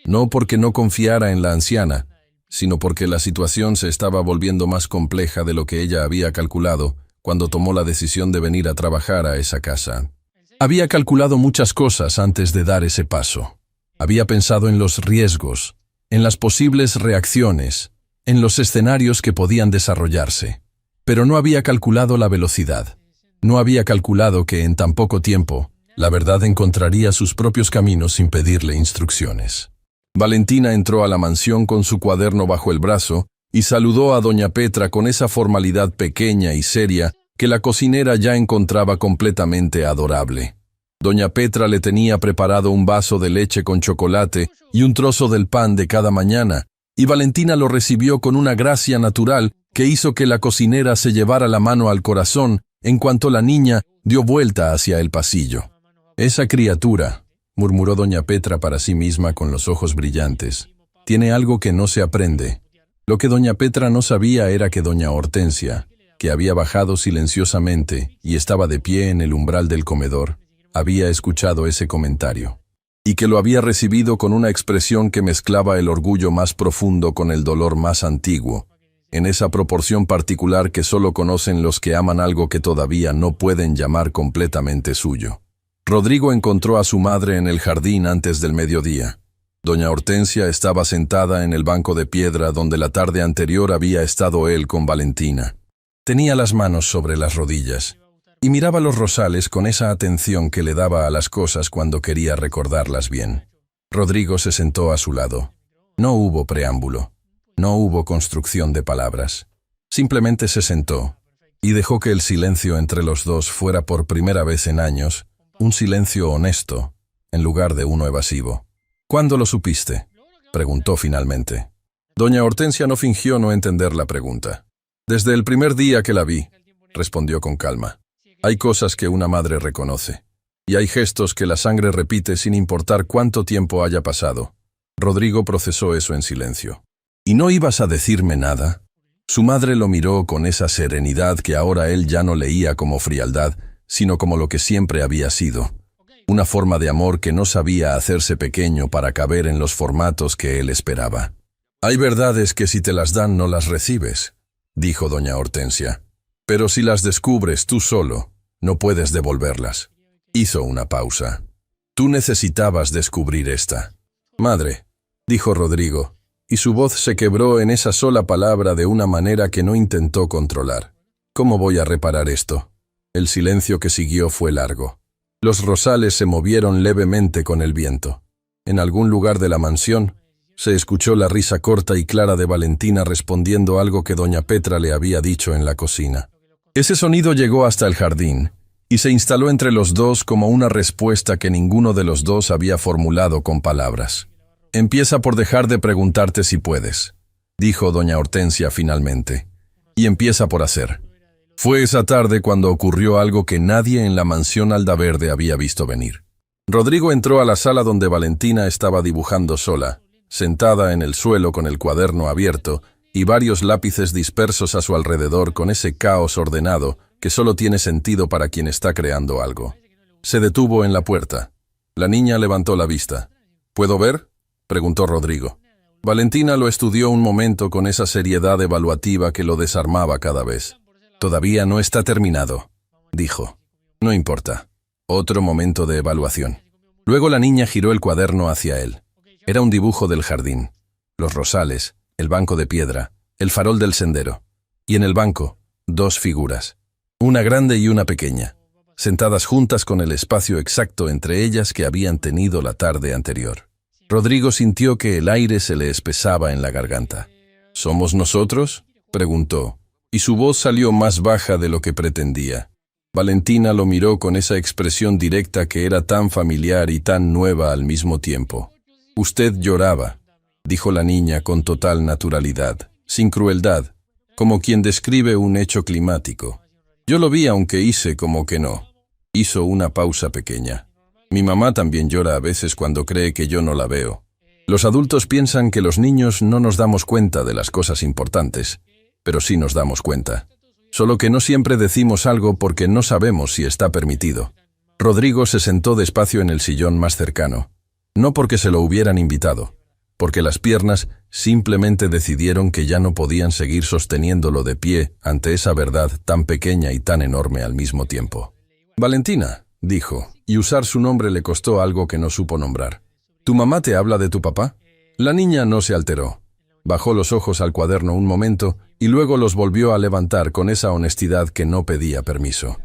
no porque no confiara en la anciana, sino porque la situación se estaba volviendo más compleja de lo que ella había calculado cuando tomó la decisión de venir a trabajar a esa casa. Había calculado muchas cosas antes de dar ese paso. Había pensado en los riesgos, en las posibles reacciones, en los escenarios que podían desarrollarse. Pero no había calculado la velocidad. No había calculado que en tan poco tiempo la verdad encontraría sus propios caminos sin pedirle instrucciones. Valentina entró a la mansión con su cuaderno bajo el brazo y saludó a doña Petra con esa formalidad pequeña y seria que la cocinera ya encontraba completamente adorable. Doña Petra le tenía preparado un vaso de leche con chocolate y un trozo del pan de cada mañana, y Valentina lo recibió con una gracia natural que hizo que la cocinera se llevara la mano al corazón en cuanto la niña dio vuelta hacia el pasillo. «Esa criatura», murmuró doña Petra para sí misma con los ojos brillantes, «tiene algo que no se aprende». Lo que doña Petra no sabía era que doña Hortensia, que había bajado silenciosamente y estaba de pie en el umbral del comedor, había escuchado ese comentario, y que lo había recibido con una expresión que mezclaba el orgullo más profundo con el dolor más antiguo, en esa proporción particular que solo conocen los que aman algo que todavía no pueden llamar completamente suyo. Rodrigo encontró a su madre en el jardín antes del mediodía. Doña Hortensia estaba sentada en el banco de piedra donde la tarde anterior había estado él con Valentina. Tenía las manos sobre las rodillas y miraba los rosales con esa atención que le daba a las cosas cuando quería recordarlas bien. Rodrigo se sentó a su lado. No hubo preámbulo, no hubo construcción de palabras. Simplemente se sentó y dejó que el silencio entre los dos fuera por primera vez en años un silencio honesto en lugar de uno evasivo. «¿Cuándo lo supiste?», preguntó finalmente. Doña Hortensia no fingió no entender la pregunta. «Desde el primer día que la vi», respondió con calma. «Hay cosas que una madre reconoce, y hay gestos que la sangre repite sin importar cuánto tiempo haya pasado». Rodrigo procesó eso en silencio. «¿Y no ibas a decirme nada?». Su madre lo miró con esa serenidad que ahora él ya no leía como frialdad, sino como lo que siempre había sido. Una forma de amor que no sabía hacerse pequeño para caber en los formatos que él esperaba. «Hay verdades que si te las dan no las recibes», dijo doña Hortensia. «Pero si las descubres tú solo, no puedes devolverlas». Hizo una pausa. «Tú necesitabas descubrir esta». «Madre», dijo Rodrigo, y su voz se quebró en esa sola palabra de una manera que no intentó controlar. «¿Cómo voy a reparar esto?». El silencio que siguió fue largo. Los rosales se movieron levemente con el viento. En algún lugar de la mansión se escuchó la risa corta y clara de Valentina respondiendo algo que doña Petra le había dicho en la cocina. Ese sonido llegó hasta el jardín y se instaló entre los dos como una respuesta que ninguno de los dos había formulado con palabras. «Empieza por dejar de preguntarte si puedes», dijo doña Hortensia finalmente, «y empieza por hacer». Fue esa tarde cuando ocurrió algo que nadie en la mansión Aldaverde había visto venir. Rodrigo entró a la sala donde Valentina estaba dibujando sola, sentada en el suelo con el cuaderno abierto y varios lápices dispersos a su alrededor con ese caos ordenado que solo tiene sentido para quien está creando algo. Se detuvo en la puerta. La niña levantó la vista. «¿Puedo ver?», preguntó Rodrigo. Valentina lo estudió un momento con esa seriedad evaluativa que lo desarmaba cada vez. «Todavía no está terminado», dijo. «No importa. Otro momento de evaluación». Luego la niña giró el cuaderno hacia él. Era un dibujo del jardín, los rosales, el banco de piedra, el farol del sendero. Y en el banco, dos figuras, una grande y una pequeña, sentadas juntas con el espacio exacto entre ellas que habían tenido la tarde anterior. Rodrigo sintió que el aire se le espesaba en la garganta. «¿Somos nosotros?», preguntó, y su voz salió más baja de lo que pretendía. Valentina lo miró con esa expresión directa que era tan familiar y tan nueva al mismo tiempo. «Usted lloraba», dijo la niña con total naturalidad, sin crueldad, como quien describe un hecho climático. Yo lo vi aunque hice como que no. Hizo una pausa pequeña. Mi mamá también llora a veces cuando cree que yo no la veo. Los adultos piensan que los niños no nos damos cuenta de las cosas importantes, pero sí nos damos cuenta. Solo que no siempre decimos algo porque no sabemos si está permitido. Rodrigo se sentó despacio en el sillón más cercano. No porque se lo hubieran invitado, porque las piernas simplemente decidieron que ya no podían seguir sosteniéndolo de pie ante esa verdad tan pequeña y tan enorme al mismo tiempo. Valentina, dijo, y usar su nombre le costó algo que no supo nombrar. ¿Tu mamá te habla de tu papá? La niña no se alteró. Bajó los ojos al cuaderno un momento y luego los volvió a levantar con esa honestidad que no pedía permiso.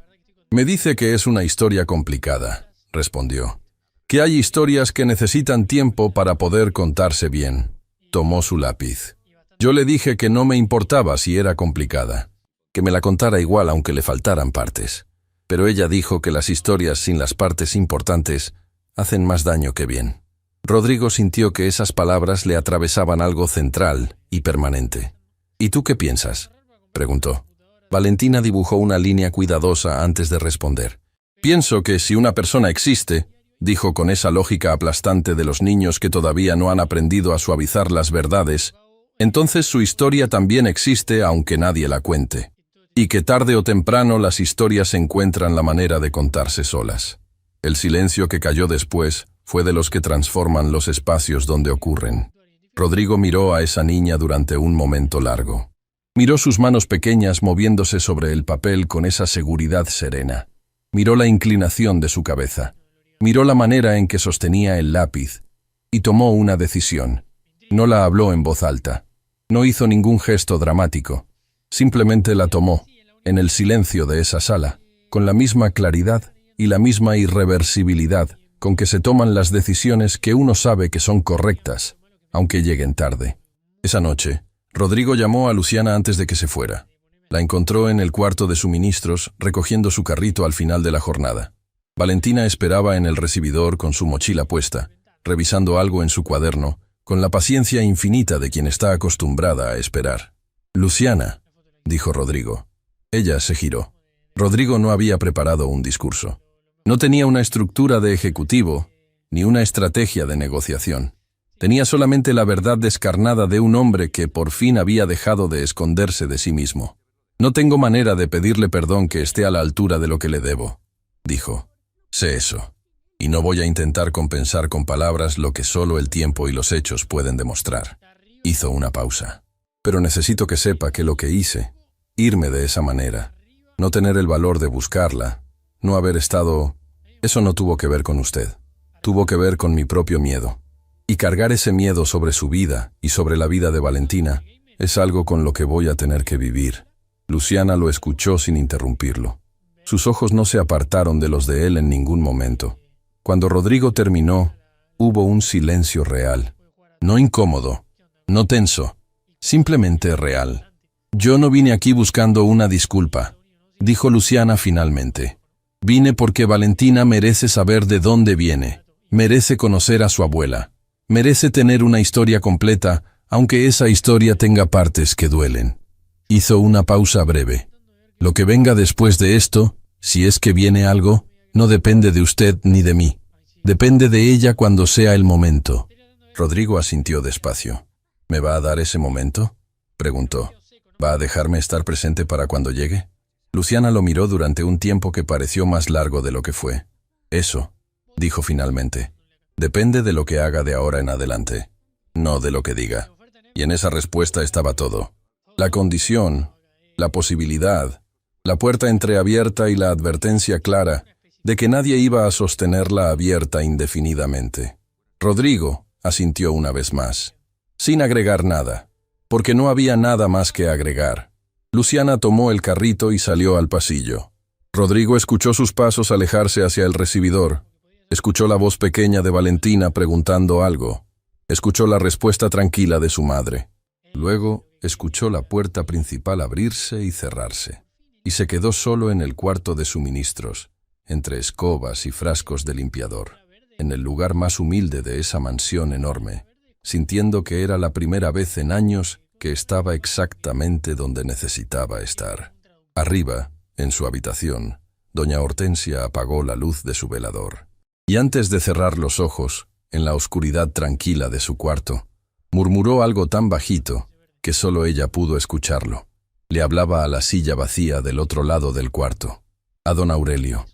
Me dice que es una historia complicada, respondió. Que hay historias que necesitan tiempo para poder contarse bien. Tomó su lápiz. Yo le dije que no me importaba si era complicada, que me la contara igual aunque le faltaran partes. Pero ella dijo que las historias sin las partes importantes hacen más daño que bien. Rodrigo sintió que esas palabras le atravesaban algo central y permanente. ¿Y tú qué piensas?, preguntó. Valentina dibujó una línea cuidadosa antes de responder. Pienso que si una persona existe, dijo con esa lógica aplastante de los niños que todavía no han aprendido a suavizar las verdades, entonces su historia también existe aunque nadie la cuente. Y que tarde o temprano las historias encuentran la manera de contarse solas. El silencio que cayó después fue de los que transforman los espacios donde ocurren. Rodrigo miró a esa niña durante un momento largo. Miró sus manos pequeñas moviéndose sobre el papel con esa seguridad serena. Miró la inclinación de su cabeza. Miró la manera en que sostenía el lápiz y tomó una decisión. No la habló en voz alta. No hizo ningún gesto dramático. Simplemente la tomó, en el silencio de esa sala, con la misma claridad y la misma irreversibilidad con que se toman las decisiones que uno sabe que son correctas, aunque lleguen tarde. Esa noche, Rodrigo llamó a Luciana antes de que se fuera. La encontró en el cuarto de suministros, recogiendo su carrito al final de la jornada. Valentina esperaba en el recibidor con su mochila puesta, revisando algo en su cuaderno, con la paciencia infinita de quien está acostumbrada a esperar. «Luciana», dijo Rodrigo. Ella se giró. Rodrigo no había preparado un discurso. No tenía una estructura de ejecutivo, ni una estrategia de negociación. Tenía solamente la verdad descarnada de un hombre que por fin había dejado de esconderse de sí mismo. «No tengo manera de pedirle perdón que esté a la altura de lo que le debo», dijo. «Sé eso, y no voy a intentar compensar con palabras lo que solo el tiempo y los hechos pueden demostrar». Hizo una pausa. «Pero necesito que sepa que lo que hice, irme de esa manera, no tener el valor de buscarla, no haber estado... Eso no tuvo que ver con usted. Tuvo que ver con mi propio miedo. Y cargar ese miedo sobre su vida y sobre la vida de Valentina es algo con lo que voy a tener que vivir». Luciana lo escuchó sin interrumpirlo. Sus ojos no se apartaron de los de él en ningún momento. Cuando Rodrigo terminó, hubo un silencio real. No incómodo, no tenso, simplemente real. «Yo no vine aquí buscando una disculpa», dijo Luciana finalmente. «Vine porque Valentina merece saber de dónde viene, merece conocer a su abuela, merece tener una historia completa, aunque esa historia tenga partes que duelen». Hizo una pausa breve. «Lo que venga después de esto, si es que viene algo, no depende de usted ni de mí. Depende de ella cuando sea el momento». Rodrigo asintió despacio. «¿Me va a dar ese momento?», preguntó. «¿Va a dejarme estar presente para cuando llegue?». Luciana lo miró durante un tiempo que pareció más largo de lo que fue. «Eso», dijo finalmente, «depende de lo que haga de ahora en adelante, no de lo que diga». Y en esa respuesta estaba todo. La condición, la posibilidad, la puerta entreabierta y la advertencia clara de que nadie iba a sostenerla abierta indefinidamente. Rodrigo asintió una vez más, sin agregar nada, porque no había nada más que agregar. Luciana tomó el carrito y salió al pasillo. Rodrigo escuchó sus pasos alejarse hacia el recibidor. Escuchó la voz pequeña de Valentina preguntando algo. Escuchó la respuesta tranquila de su madre. Luego escuchó la puerta principal abrirse y cerrarse, y se quedó solo en el cuarto de suministros, entre escobas y frascos de limpiador, en el lugar más humilde de esa mansión enorme, sintiendo que era la primera vez en años que estaba exactamente donde necesitaba estar. Arriba, en su habitación, doña Hortensia apagó la luz de su velador. Y antes de cerrar los ojos, en la oscuridad tranquila de su cuarto, murmuró algo tan bajito que solo ella pudo escucharlo. Le hablaba a la silla vacía del otro lado del cuarto, a don Aurelio,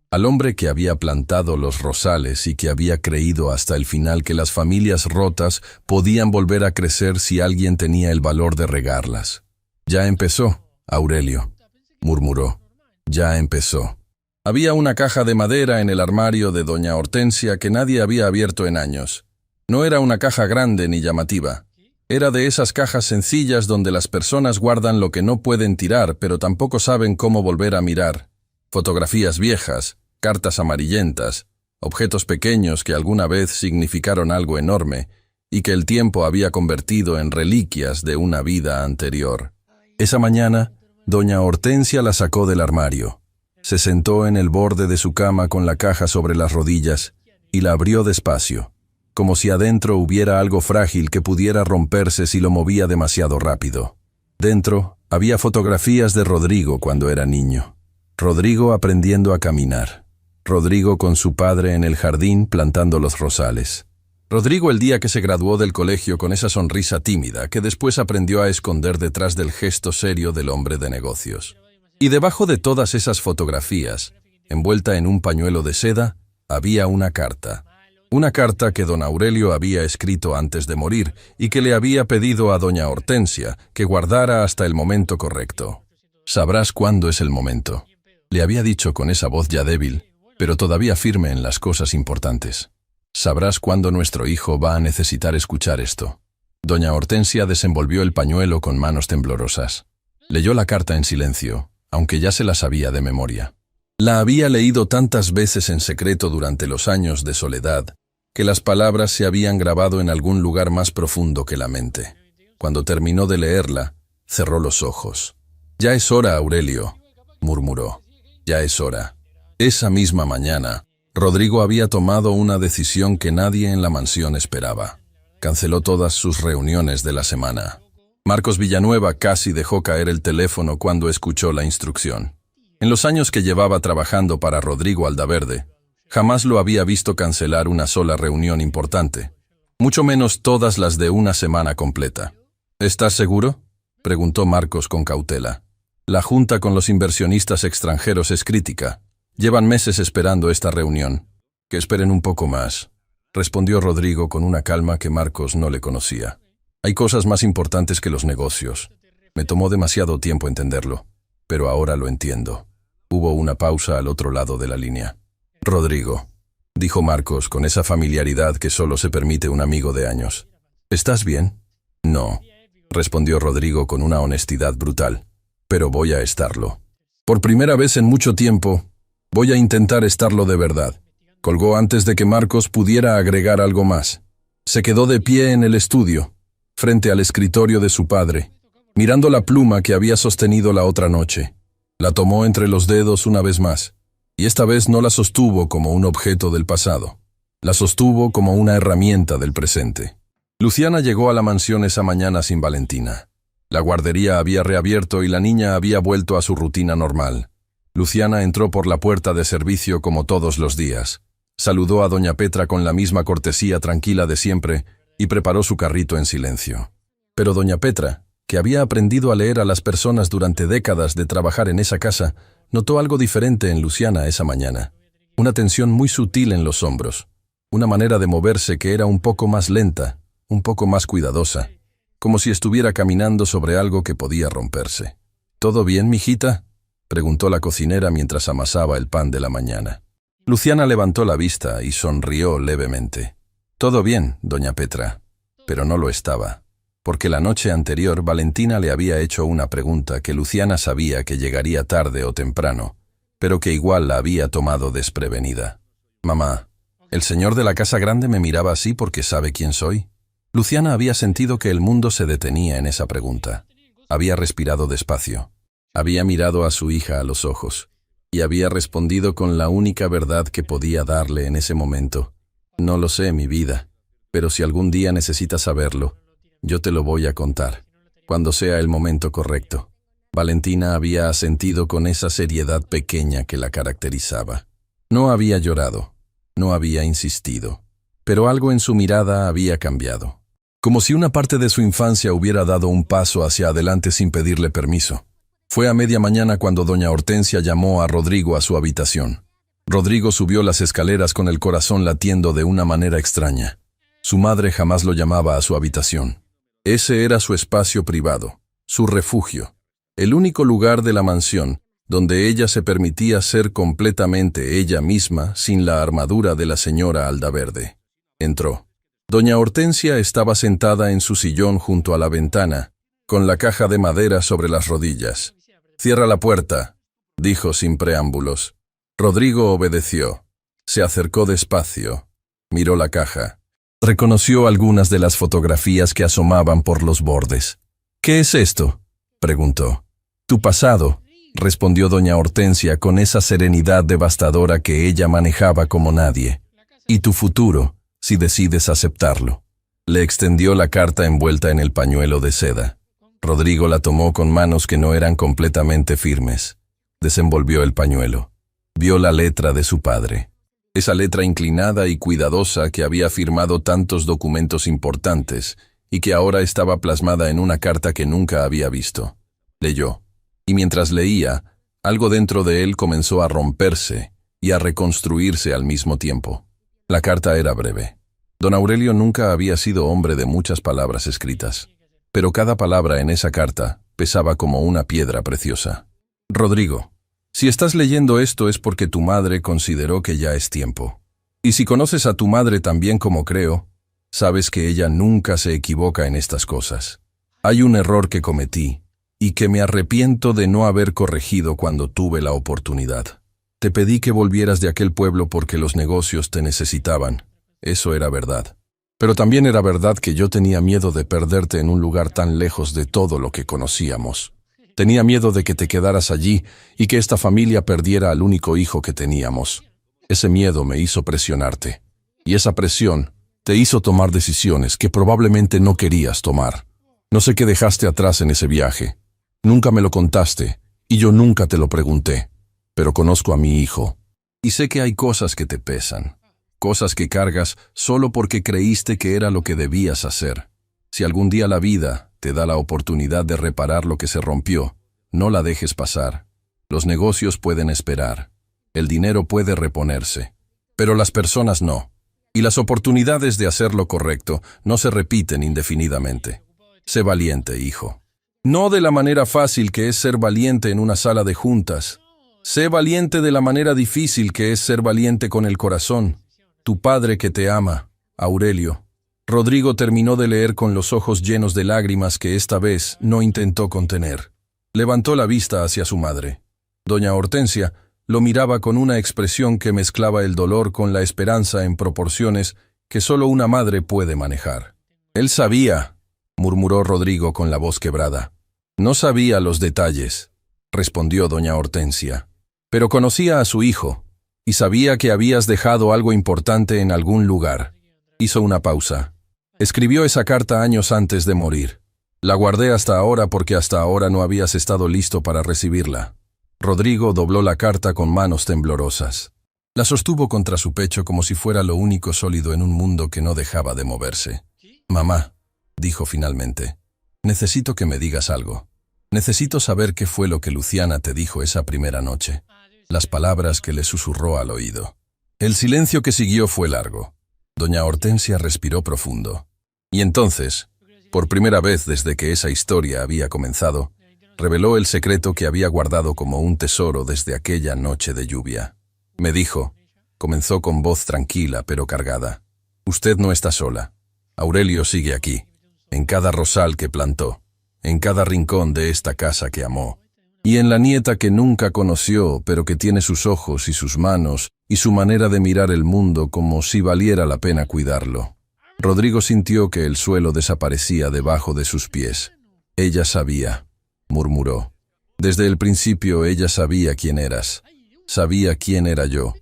al hombre que había plantado los rosales y que había creído hasta el final que las familias rotas podían volver a crecer si alguien tenía el valor de regarlas. «Ya empezó, Aurelio», murmuró. «Ya empezó». Había una caja de madera en el armario de doña Hortensia que nadie había abierto en años. No era una caja grande ni llamativa. Era de esas cajas sencillas donde las personas guardan lo que no pueden tirar, pero tampoco saben cómo volver a mirar. Fotografías viejas, cartas amarillentas, objetos pequeños que alguna vez significaron algo enorme y que el tiempo había convertido en reliquias de una vida anterior. Esa mañana, doña Hortensia la sacó del armario. Se sentó en el borde de su cama con la caja sobre las rodillas y la abrió despacio, como si adentro hubiera algo frágil que pudiera romperse si lo movía demasiado rápido. Dentro había fotografías de Rodrigo cuando era niño. Rodrigo aprendiendo a caminar. Rodrigo con su padre en el jardín plantando los rosales. Rodrigo el día que se graduó del colegio con esa sonrisa tímida que después aprendió a esconder detrás del gesto serio del hombre de negocios. Y debajo de todas esas fotografías, envuelta en un pañuelo de seda, había una carta. Una carta que don Aurelio había escrito antes de morir y que le había pedido a doña Hortensia que guardara hasta el momento correcto. «Sabrás cuándo es el momento», le había dicho con esa voz ya débil, pero todavía firme en las cosas importantes. «Sabrás cuándo nuestro hijo va a necesitar escuchar esto». Doña Hortensia desenvolvió el pañuelo con manos temblorosas. Leyó la carta en silencio, aunque ya se la sabía de memoria. La había leído tantas veces en secreto durante los años de soledad, que las palabras se habían grabado en algún lugar más profundo que la mente. Cuando terminó de leerla, cerró los ojos. «Ya es hora, Aurelio», murmuró. «Ya es hora». Esa misma mañana, Rodrigo había tomado una decisión que nadie en la mansión esperaba. Canceló todas sus reuniones de la semana. Marcos Villanueva casi dejó caer el teléfono cuando escuchó la instrucción. En los años que llevaba trabajando para Rodrigo Aldaverde, jamás lo había visto cancelar una sola reunión importante, mucho menos todas las de una semana completa. «¿Estás seguro?», preguntó Marcos con cautela. «La junta con los inversionistas extranjeros es crítica. Llevan meses esperando esta reunión. Que esperen un poco más», respondió Rodrigo con una calma que Marcos no le conocía. «Hay cosas más importantes que los negocios. Me tomó demasiado tiempo entenderlo, pero ahora lo entiendo». Hubo una pausa al otro lado de la línea. «Rodrigo», dijo Marcos con esa familiaridad que solo se permite un amigo de años. «¿Estás bien?». «No», respondió Rodrigo con una honestidad brutal. «Pero voy a estarlo. Por primera vez en mucho tiempo, voy a intentar estarlo de verdad». Colgó antes de que Marcos pudiera agregar algo más. Se quedó de pie en el estudio, frente al escritorio de su padre, mirando la pluma que había sostenido la otra noche. La tomó entre los dedos una vez más, y esta vez no la sostuvo como un objeto del pasado. La sostuvo como una herramienta del presente. Luciana llegó a la mansión esa mañana sin Valentina. La guardería había reabierto y la niña había vuelto a su rutina normal. Luciana entró por la puerta de servicio como todos los días. Saludó a doña Petra con la misma cortesía tranquila de siempre y preparó su carrito en silencio. Pero doña Petra, que había aprendido a leer a las personas durante décadas de trabajar en esa casa, notó algo diferente en Luciana esa mañana. Una tensión muy sutil en los hombros, una manera de moverse que era un poco más lenta, un poco más cuidadosa, como si estuviera caminando sobre algo que podía romperse. «¿Todo bien, mijita?», preguntó la cocinera mientras amasaba el pan de la mañana. Luciana levantó la vista y sonrió levemente. «Todo bien, doña Petra», pero no lo estaba, porque la noche anterior Valentina le había hecho una pregunta que Luciana sabía que llegaría tarde o temprano, pero que igual la había tomado desprevenida. «Mamá, ¿el señor de la casa grande me miraba así porque sabe quién soy?». Luciana había sentido que el mundo se detenía en esa pregunta. Había respirado despacio. Había mirado a su hija a los ojos y había respondido con la única verdad que podía darle en ese momento. «No lo sé, mi vida». Pero si algún día necesitas saberlo, yo te lo voy a contar, cuando sea el momento correcto. Valentina había asentido con esa seriedad pequeña que la caracterizaba. No había llorado, no había insistido, pero algo en su mirada había cambiado. Como si una parte de su infancia hubiera dado un paso hacia adelante sin pedirle permiso. Fue a media mañana cuando doña Hortensia llamó a Rodrigo a su habitación. Rodrigo subió las escaleras con el corazón latiendo de una manera extraña. Su madre jamás lo llamaba a su habitación. Ese era su espacio privado, su refugio, el único lugar de la mansión donde ella se permitía ser completamente ella misma sin la armadura de la señora Aldaverde. Entró. Doña Hortensia estaba sentada en su sillón junto a la ventana, con la caja de madera sobre las rodillas. «Cierra la puerta», dijo sin preámbulos. Rodrigo obedeció. Se acercó despacio. Miró la caja. Reconoció algunas de las fotografías que asomaban por los bordes. «¿Qué es esto?», preguntó. «Tu pasado», respondió doña Hortensia con esa serenidad devastadora que ella manejaba como nadie. «Y tu futuro, si decides aceptarlo». Le extendió la carta envuelta en el pañuelo de seda. Rodrigo la tomó con manos que no eran completamente firmes. Desenvolvió el pañuelo. Vio la letra de su padre. Esa letra inclinada y cuidadosa que había firmado tantos documentos importantes y que ahora estaba plasmada en una carta que nunca había visto. Leyó. Y mientras leía, algo dentro de él comenzó a romperse y a reconstruirse al mismo tiempo. La carta era breve. Don Aurelio nunca había sido hombre de muchas palabras escritas, pero cada palabra en esa carta pesaba como una piedra preciosa. «Rodrigo, si estás leyendo esto es porque tu madre consideró que ya es tiempo. Y si conoces a tu madre tan bien como creo, sabes que ella nunca se equivoca en estas cosas. Hay un error que cometí y que me arrepiento de no haber corregido cuando tuve la oportunidad. Te pedí que volvieras de aquel pueblo porque los negocios te necesitaban. Eso era verdad. Pero también era verdad que yo tenía miedo de perderte en un lugar tan lejos de todo lo que conocíamos. Tenía miedo de que te quedaras allí y que esta familia perdiera al único hijo que teníamos. Ese miedo me hizo presionarte. Y esa presión te hizo tomar decisiones que probablemente no querías tomar. No sé qué dejaste atrás en ese viaje. Nunca me lo contaste y yo nunca te lo pregunté. Pero conozco a mi hijo. Y sé que hay cosas que te pesan. Cosas que cargas solo porque creíste que era lo que debías hacer. Si algún día la vida te da la oportunidad de reparar lo que se rompió, no la dejes pasar. Los negocios pueden esperar. El dinero puede reponerse. Pero las personas no. Y las oportunidades de hacer lo correcto no se repiten indefinidamente. Sé valiente, hijo. No de la manera fácil que es ser valiente en una sala de juntas. Sé valiente de la manera difícil que es ser valiente con el corazón. Tu padre que te ama, Aurelio». Rodrigo terminó de leer con los ojos llenos de lágrimas que esta vez no intentó contener. Levantó la vista hacia su madre. Doña Hortensia lo miraba con una expresión que mezclaba el dolor con la esperanza en proporciones que solo una madre puede manejar. «Él sabía», murmuró Rodrigo con la voz quebrada. «No sabía los detalles», respondió doña Hortensia. «Pero conocía a su hijo, y sabía que habías dejado algo importante en algún lugar». Hizo una pausa. «Escribió esa carta años antes de morir. La guardé hasta ahora porque hasta ahora no habías estado listo para recibirla». Rodrigo dobló la carta con manos temblorosas. La sostuvo contra su pecho como si fuera lo único sólido en un mundo que no dejaba de moverse. «Mamá», dijo finalmente, «necesito que me digas algo. Necesito saber qué fue lo que Luciana te dijo esa primera noche». Las palabras que le susurró al oído. El silencio que siguió fue largo. Doña Hortensia respiró profundo. Y entonces, por primera vez desde que esa historia había comenzado, reveló el secreto que había guardado como un tesoro desde aquella noche de lluvia. Me dijo, comenzó con voz tranquila pero cargada, «Usted no está sola. Aurelio sigue aquí, en cada rosal que plantó, en cada rincón de esta casa que amó, y en la nieta que nunca conoció, pero que tiene sus ojos y sus manos y su manera de mirar el mundo como si valiera la pena cuidarlo». Rodrigo sintió que el suelo desaparecía debajo de sus pies. «Ella sabía», murmuró. «Desde el principio ella sabía quién eras. Sabía quién era yo.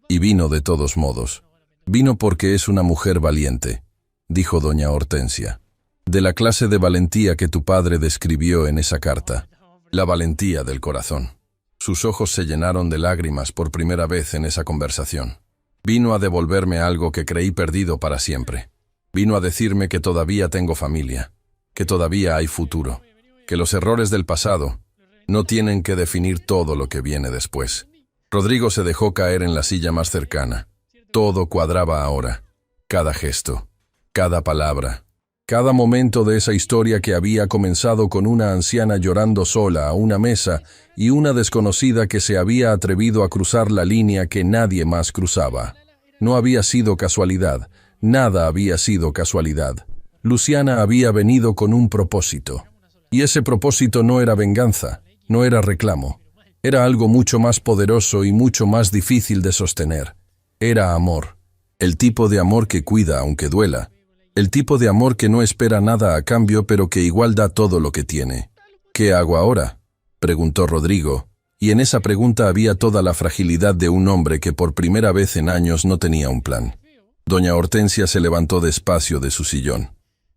Y vino de todos modos. Vino porque es una mujer valiente. dijo doña Hortensia. De la clase de valentía que tu padre describió en esa carta. La valentía del corazón. Sus ojos se llenaron de lágrimas por primera vez en esa conversación. Vino a devolverme algo que creí perdido para siempre. Vino a decirme que todavía tengo familia, que todavía hay futuro, que los errores del pasado no tienen que definir todo lo que viene después. Rodrigo se dejó caer en la silla más cercana. Todo cuadraba ahora. Cada gesto, cada palabra, cada momento de esa historia que había comenzado con una anciana llorando sola a una mesa y una desconocida que se había atrevido a cruzar la línea que nadie más cruzaba. No había sido casualidad, nada había sido casualidad. Luciana había venido con un propósito. Y ese propósito no era venganza, no era reclamo. Era algo mucho más poderoso y mucho más difícil de sostener. Era amor. El tipo de amor que cuida aunque duela. El tipo de amor que no espera nada a cambio pero que igual da todo lo que tiene. ¿Qué hago ahora?, preguntó Rodrigo, y en esa pregunta había toda la fragilidad de un hombre que por primera vez en años no tenía un plan. Doña Hortensia se levantó despacio de su sillón.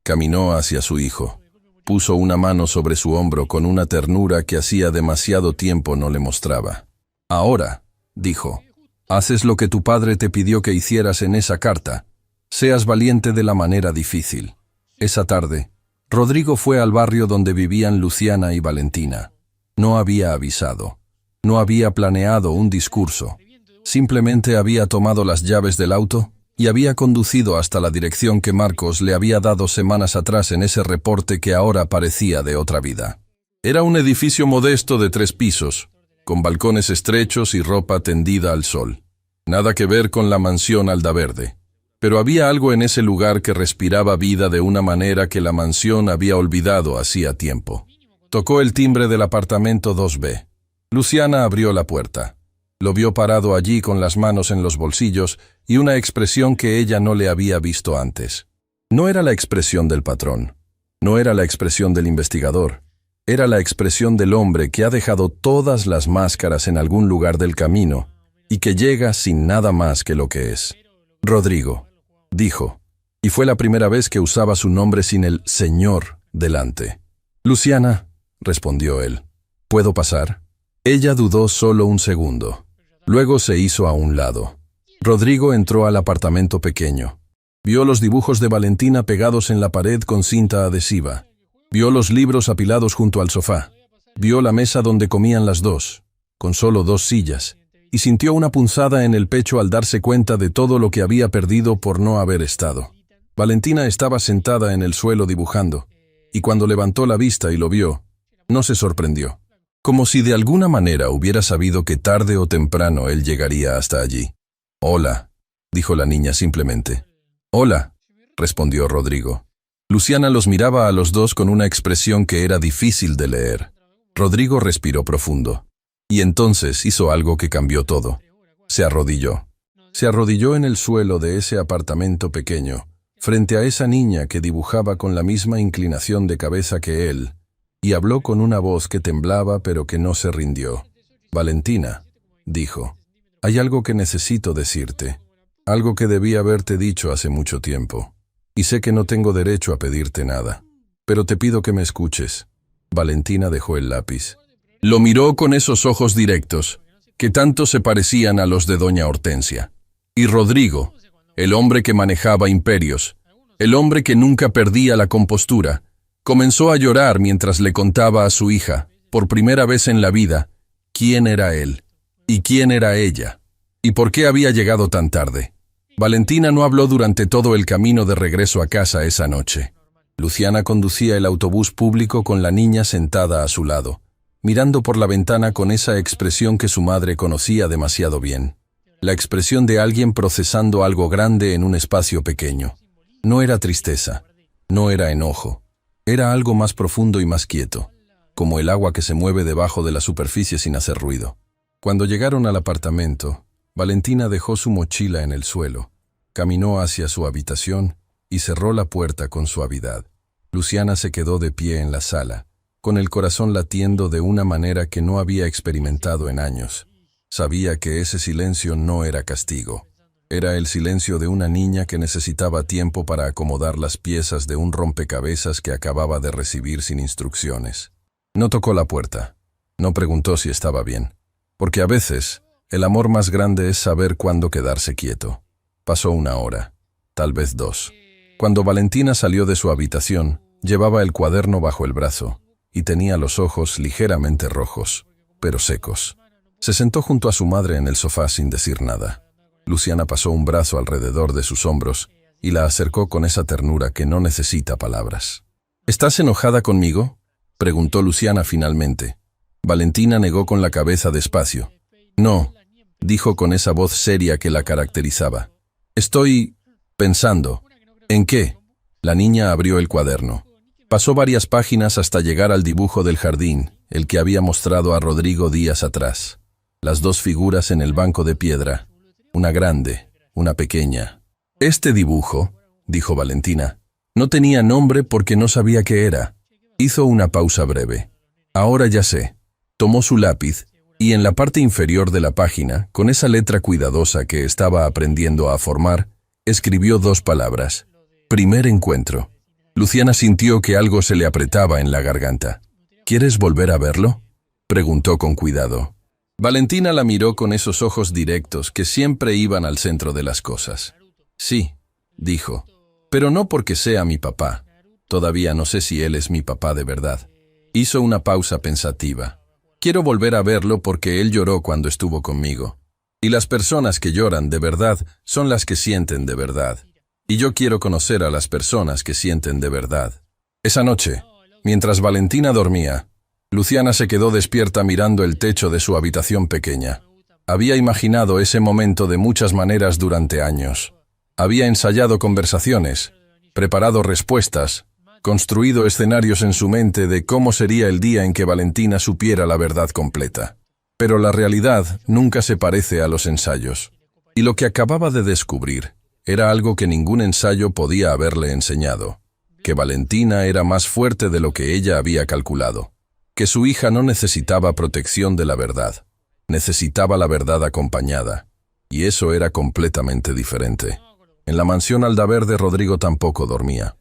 Caminó hacia su hijo. Puso una mano sobre su hombro con una ternura que hacía demasiado tiempo no le mostraba. Ahora, dijo, haces lo que tu padre te pidió que hicieras en esa carta. Seas valiente de la manera difícil. Esa tarde, Rodrigo fue al barrio donde vivían Luciana y Valentina. No había avisado. No había planeado un discurso. Simplemente había tomado las llaves del auto y había conducido hasta la dirección que Marcos le había dado semanas atrás en ese reporte que ahora parecía de otra vida. Era un edificio modesto de 3 pisos, con balcones estrechos y ropa tendida al sol. Nada que ver con la mansión Aldaverde. Pero había algo en ese lugar que respiraba vida de una manera que la mansión había olvidado hacía tiempo. Tocó el timbre del apartamento 2B. Luciana abrió la puerta. Lo vio parado allí con las manos en los bolsillos y una expresión que ella no le había visto antes. No era la expresión del patrón. No era la expresión del investigador. Era la expresión del hombre que ha dejado todas las máscaras en algún lugar del camino y que llega sin nada más que lo que es. Rodrigo, dijo, y fue la primera vez que usaba su nombre sin el señor delante. Luciana, respondió él. ¿Puedo pasar? Ella dudó solo un segundo. Luego se hizo a un lado. Rodrigo entró al apartamento pequeño. Vio los dibujos de Valentina pegados en la pared con cinta adhesiva. Vio los libros apilados junto al sofá. Vio la mesa donde comían las dos, con solo 2 sillas, y sintió una punzada en el pecho al darse cuenta de todo lo que había perdido por no haber estado. Valentina estaba sentada en el suelo dibujando, y cuando levantó la vista y lo vio, no se sorprendió. Como si de alguna manera hubiera sabido que tarde o temprano él llegaría hasta allí. «Hola», dijo la niña simplemente. «Hola», respondió Rodrigo. Luciana los miraba a los dos con una expresión que era difícil de leer. Rodrigo respiró profundo. Y entonces hizo algo que cambió todo. Se arrodilló. Se arrodilló en el suelo de ese apartamento pequeño, frente a esa niña que dibujaba con la misma inclinación de cabeza que él, y habló con una voz que temblaba pero que no se rindió. «Valentina», dijo, «hay algo que necesito decirte, algo que debí haberte dicho hace mucho tiempo, y sé que no tengo derecho a pedirte nada, pero te pido que me escuches». Valentina dejó el lápiz. Lo miró con esos ojos directos, que tanto se parecían a los de doña Hortensia. Y Rodrigo, el hombre que manejaba imperios, el hombre que nunca perdía la compostura, comenzó a llorar mientras le contaba a su hija, por primera vez en la vida, quién era él, y quién era ella, y por qué había llegado tan tarde. Valentina no habló durante todo el camino de regreso a casa esa noche. Luciana conducía el autobús público con la niña sentada a su lado, mirando por la ventana con esa expresión que su madre conocía demasiado bien. La expresión de alguien procesando algo grande en un espacio pequeño. No era tristeza, no era enojo, era algo más profundo y más quieto, como el agua que se mueve debajo de la superficie sin hacer ruido. Cuando llegaron al apartamento, Valentina dejó su mochila en el suelo, caminó hacia su habitación y cerró la puerta con suavidad. Luciana se quedó de pie en la sala, con el corazón latiendo de una manera que no había experimentado en años. Sabía que ese silencio no era castigo. Era el silencio de una niña que necesitaba tiempo para acomodar las piezas de un rompecabezas que acababa de recibir sin instrucciones. No tocó la puerta. No preguntó si estaba bien. Porque a veces, el amor más grande es saber cuándo quedarse quieto. Pasó 1 hora, tal vez 2. Cuando Valentina salió de su habitación, llevaba el cuaderno bajo el brazo y tenía los ojos ligeramente rojos, pero secos. Se sentó junto a su madre en el sofá sin decir nada. Luciana pasó un brazo alrededor de sus hombros y la acercó con esa ternura que no necesita palabras. ¿Estás enojada conmigo?, preguntó Luciana finalmente. Valentina negó con la cabeza despacio. No, dijo con esa voz seria que la caracterizaba. Estoy pensando. ¿En qué? La niña abrió el cuaderno. Pasó varias páginas hasta llegar al dibujo del jardín, el que había mostrado a Rodrigo días atrás. Las 2 figuras en el banco de piedra. Una grande, una pequeña. Este dibujo, dijo Valentina, no tenía nombre porque no sabía qué era. Hizo una pausa breve. Ahora ya sé. Tomó su lápiz y en la parte inferior de la página, con esa letra cuidadosa que estaba aprendiendo a formar, escribió 2 palabras. Primer encuentro. Luciana sintió que algo se le apretaba en la garganta. ¿Quieres volver a verlo?, preguntó con cuidado. Valentina la miró con esos ojos directos que siempre iban al centro de las cosas. Sí, dijo, pero no porque sea mi papá. Todavía no sé si él es mi papá de verdad. Hizo una pausa pensativa. Quiero volver a verlo porque él lloró cuando estuvo conmigo. Y las personas que lloran de verdad son las que sienten de verdad. Y yo quiero conocer a las personas que sienten de verdad. Esa noche, mientras Valentina dormía, Luciana se quedó despierta mirando el techo de su habitación pequeña. Había imaginado ese momento de muchas maneras durante años. Había ensayado conversaciones, preparado respuestas, construido escenarios en su mente de cómo sería el día en que Valentina supiera la verdad completa. Pero la realidad nunca se parece a los ensayos. Y lo que acababa de descubrir era algo que ningún ensayo podía haberle enseñado, que Valentina era más fuerte de lo que ella había calculado, que su hija no necesitaba protección de la verdad, necesitaba la verdad acompañada, y eso era completamente diferente. En la mansión Aldaverde Rodrigo tampoco dormía.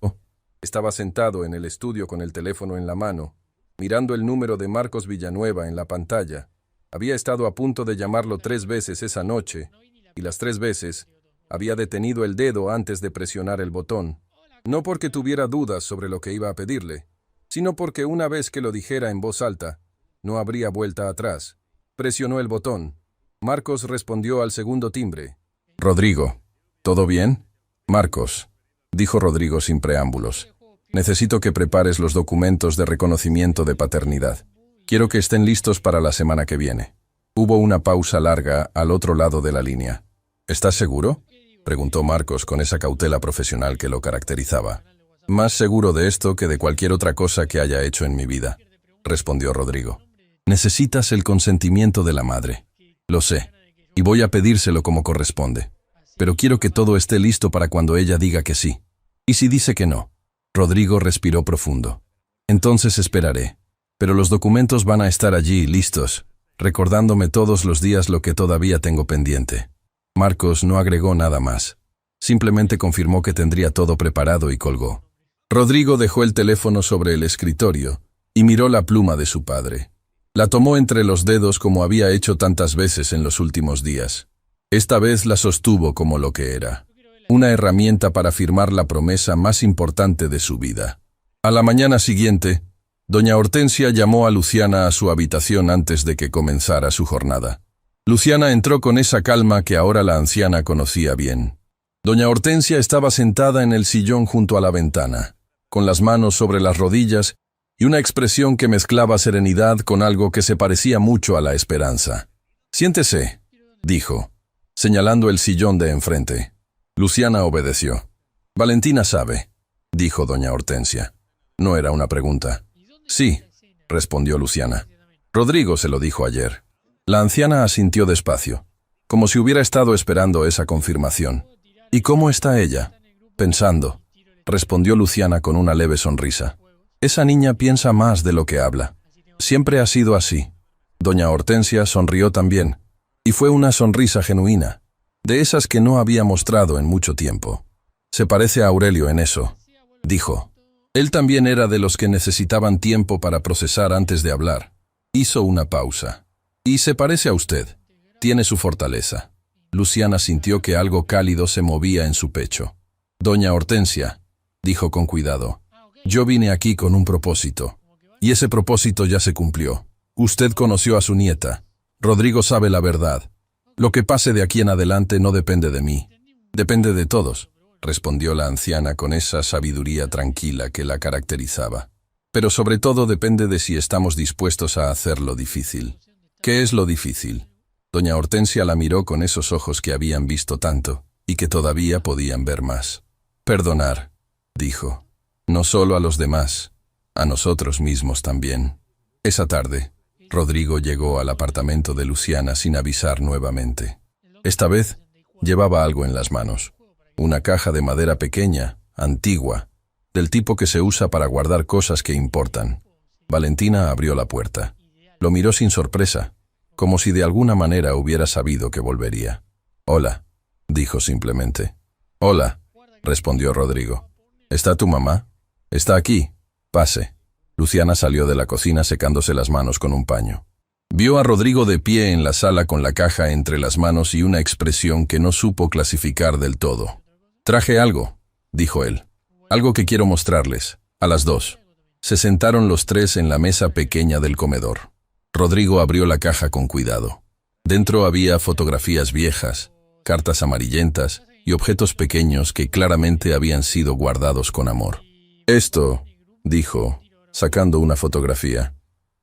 Estaba sentado en el estudio con el teléfono en la mano, mirando el número de Marcos Villanueva en la pantalla. Había estado a punto de llamarlo 3 veces esa noche, y las 3 veces había detenido el dedo antes de presionar el botón, no porque tuviera dudas sobre lo que iba a pedirle, sino porque una vez que lo dijera en voz alta, no habría vuelta atrás. Presionó el botón. Marcos respondió al segundo timbre. «Rodrigo, ¿todo bien?» «Marcos», dijo Rodrigo sin preámbulos. «Necesito que prepares los documentos de reconocimiento de paternidad. Quiero que estén listos para la semana que viene». Hubo una pausa larga al otro lado de la línea. «¿Estás seguro?», preguntó Marcos con esa cautela profesional que lo caracterizaba. «Más seguro de esto que de cualquier otra cosa que haya hecho en mi vida», respondió Rodrigo. «Necesitas el consentimiento de la madre. Lo sé, y voy a pedírselo como corresponde. Pero quiero que todo esté listo para cuando ella diga que sí. ¿Y si dice que no?». Rodrigo respiró profundo. «Entonces esperaré. Pero los documentos van a estar allí, listos, recordándome todos los días lo que todavía tengo pendiente». Marcos no agregó nada más. Simplemente confirmó que tendría todo preparado y colgó. Rodrigo dejó el teléfono sobre el escritorio y miró la pluma de su padre. La tomó entre los dedos como había hecho tantas veces en los últimos días. Esta vez la sostuvo como lo que era, una herramienta para firmar la promesa más importante de su vida. A la mañana siguiente, doña Hortensia llamó a Luciana a su habitación antes de que comenzara su jornada. Luciana entró con esa calma que ahora la anciana conocía bien. Doña Hortensia estaba sentada en el sillón junto a la ventana, con las manos sobre las rodillas y una expresión que mezclaba serenidad con algo que se parecía mucho a la esperanza. «Siéntese», dijo, señalando el sillón de enfrente. Luciana obedeció. «Valentina sabe», dijo doña Hortensia. No era una pregunta. «Sí», respondió Luciana. «Rodrigo se lo dijo ayer». La anciana asintió despacio, como si hubiera estado esperando esa confirmación. «¿Y cómo está ella?». «Pensando», respondió Luciana con una leve sonrisa. «Esa niña piensa más de lo que habla. Siempre ha sido así». Doña Hortensia sonrió también, y fue una sonrisa genuina. de esas que no había mostrado en mucho tiempo. Se parece a Aurelio en eso, dijo. Él también era de los que necesitaban tiempo para procesar antes de hablar. Hizo una pausa. Y se parece a usted. Tiene su fortaleza. Luciana sintió que algo cálido se movía en su pecho. Doña Hortensia, dijo con cuidado, yo vine aquí con un propósito. Y ese propósito ya se cumplió. Usted conoció a su nieta. Rodrigo sabe la verdad. Lo que pase de aquí en adelante no depende de mí. Depende de todos, respondió la anciana con esa sabiduría tranquila que la caracterizaba. Pero sobre todo depende de si estamos dispuestos a hacer lo difícil. ¿Qué es lo difícil? Doña Hortensia la miró con esos ojos que habían visto tanto y que todavía podían ver más. Perdonar, dijo. No solo a los demás, a nosotros mismos también. Esa tarde, Rodrigo llegó al apartamento de Luciana sin avisar nuevamente. Esta vez, llevaba algo en las manos. Una caja de madera pequeña, antigua, del tipo que se usa para guardar cosas que importan. Valentina abrió la puerta. Lo miró sin sorpresa, como si de alguna manera hubiera sabido que volvería. «Hola», dijo simplemente. «Hola», respondió Rodrigo. «¿Está tu mamá?» «Está aquí. Pase». Luciana salió de la cocina secándose las manos con un paño. Vio a Rodrigo de pie en la sala con la caja entre las manos y una expresión que no supo clasificar del todo. «Traje algo», dijo él. «Algo que quiero mostrarles, a las dos». Se sentaron los tres en la mesa pequeña del comedor. Rodrigo abrió la caja con cuidado. Dentro había fotografías viejas, cartas amarillentas y objetos pequeños que claramente habían sido guardados con amor. «Esto», dijo, sacando una fotografía,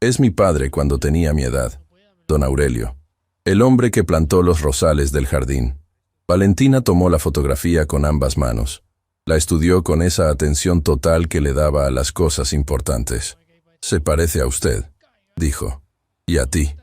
«es mi padre cuando tenía mi edad, don Aurelio, el hombre que plantó los rosales del jardín». Valentina tomó la fotografía con ambas manos. La estudió con esa atención total que le daba a las cosas importantes. «Se parece a usted», dijo. «Y a ti»,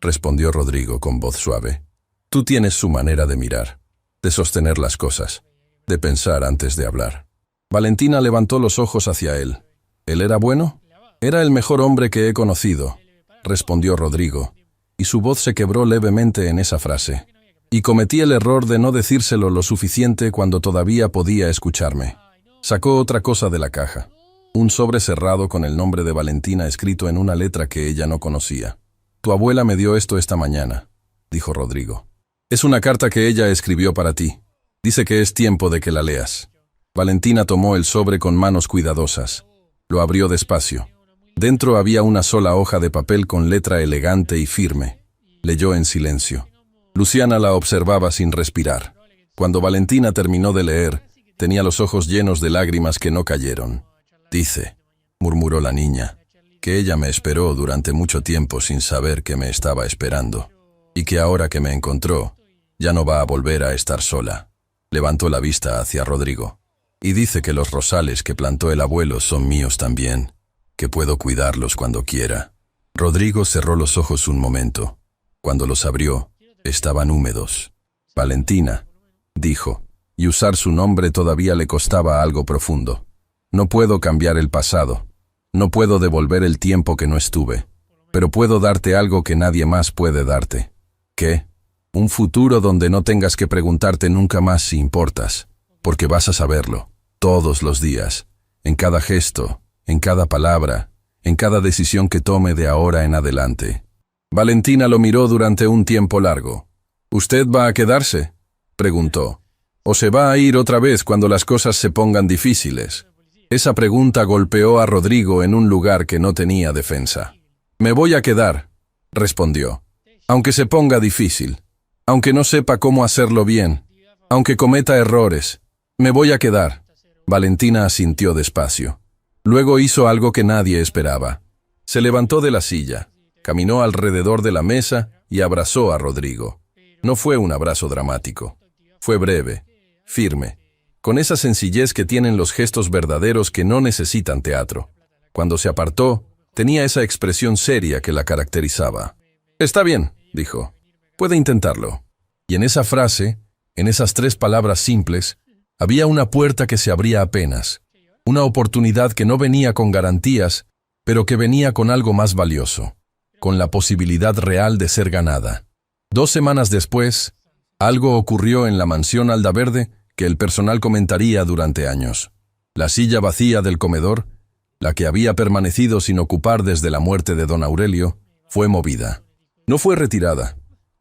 respondió Rodrigo con voz suave. «Tú tienes su manera de mirar, de sostener las cosas, de pensar antes de hablar». Valentina levantó los ojos hacia él. «¿Él era bueno?» «Era el mejor hombre que he conocido», respondió Rodrigo, y su voz se quebró levemente en esa frase. «Y cometí el error de no decírselo lo suficiente cuando todavía podía escucharme». Sacó otra cosa de la caja, un sobre cerrado con el nombre de Valentina escrito en una letra que ella no conocía. «Tu abuela me dio esto esta mañana», dijo Rodrigo. «Es una carta que ella escribió para ti. Dice que es tiempo de que la leas». Valentina tomó el sobre con manos cuidadosas. Lo abrió despacio. Dentro había una sola hoja de papel con letra elegante y firme. Leyó en silencio. Luciana la observaba sin respirar. Cuando Valentina terminó de leer, tenía los ojos llenos de lágrimas que no cayeron. «Dice», murmuró la niña, «que ella me esperó durante mucho tiempo sin saber que me estaba esperando, y que ahora que me encontró, ya no va a volver a estar sola». Levantó la vista hacia Rodrigo. «Y dice que los rosales que plantó el abuelo son míos también, que puedo cuidarlos cuando quiera». Rodrigo cerró los ojos un momento. Cuando los abrió, estaban húmedos. «Valentina», dijo, y usar su nombre todavía le costaba algo profundo. «No puedo cambiar el pasado. No puedo devolver el tiempo que no estuve. Pero puedo darte algo que nadie más puede darte». «¿Qué?» «Un futuro donde no tengas que preguntarte nunca más si importas. Porque vas a saberlo, todos los días, en cada gesto, en cada palabra, en cada decisión que tome de ahora en adelante». Valentina lo miró durante un tiempo largo. «¿Usted va a quedarse?», preguntó. «¿O se va a ir otra vez cuando las cosas se pongan difíciles?». Esa pregunta golpeó a Rodrigo en un lugar que no tenía defensa. «Me voy a quedar», respondió, «aunque se ponga difícil, aunque no sepa cómo hacerlo bien, aunque cometa errores. Me voy a quedar». Valentina asintió despacio. Luego hizo algo que nadie esperaba. Se levantó de la silla, caminó alrededor de la mesa y abrazó a Rodrigo. No fue un abrazo dramático. Fue breve, firme, con esa sencillez que tienen los gestos verdaderos que no necesitan teatro. Cuando se apartó, tenía esa expresión seria que la caracterizaba. «Está bien», dijo. «Puede intentarlo». Y en esa frase, en esas 3 palabras simples, había una puerta que se abría apenas, una oportunidad que no venía con garantías, pero que venía con algo más valioso, con la posibilidad real de ser ganada. 2 semanas después, Algo ocurrió en la mansión Aldaverde que el personal comentaría durante años. La silla vacía del comedor, la que había permanecido sin ocupar desde la muerte de don Aurelio, fue movida. No fue retirada.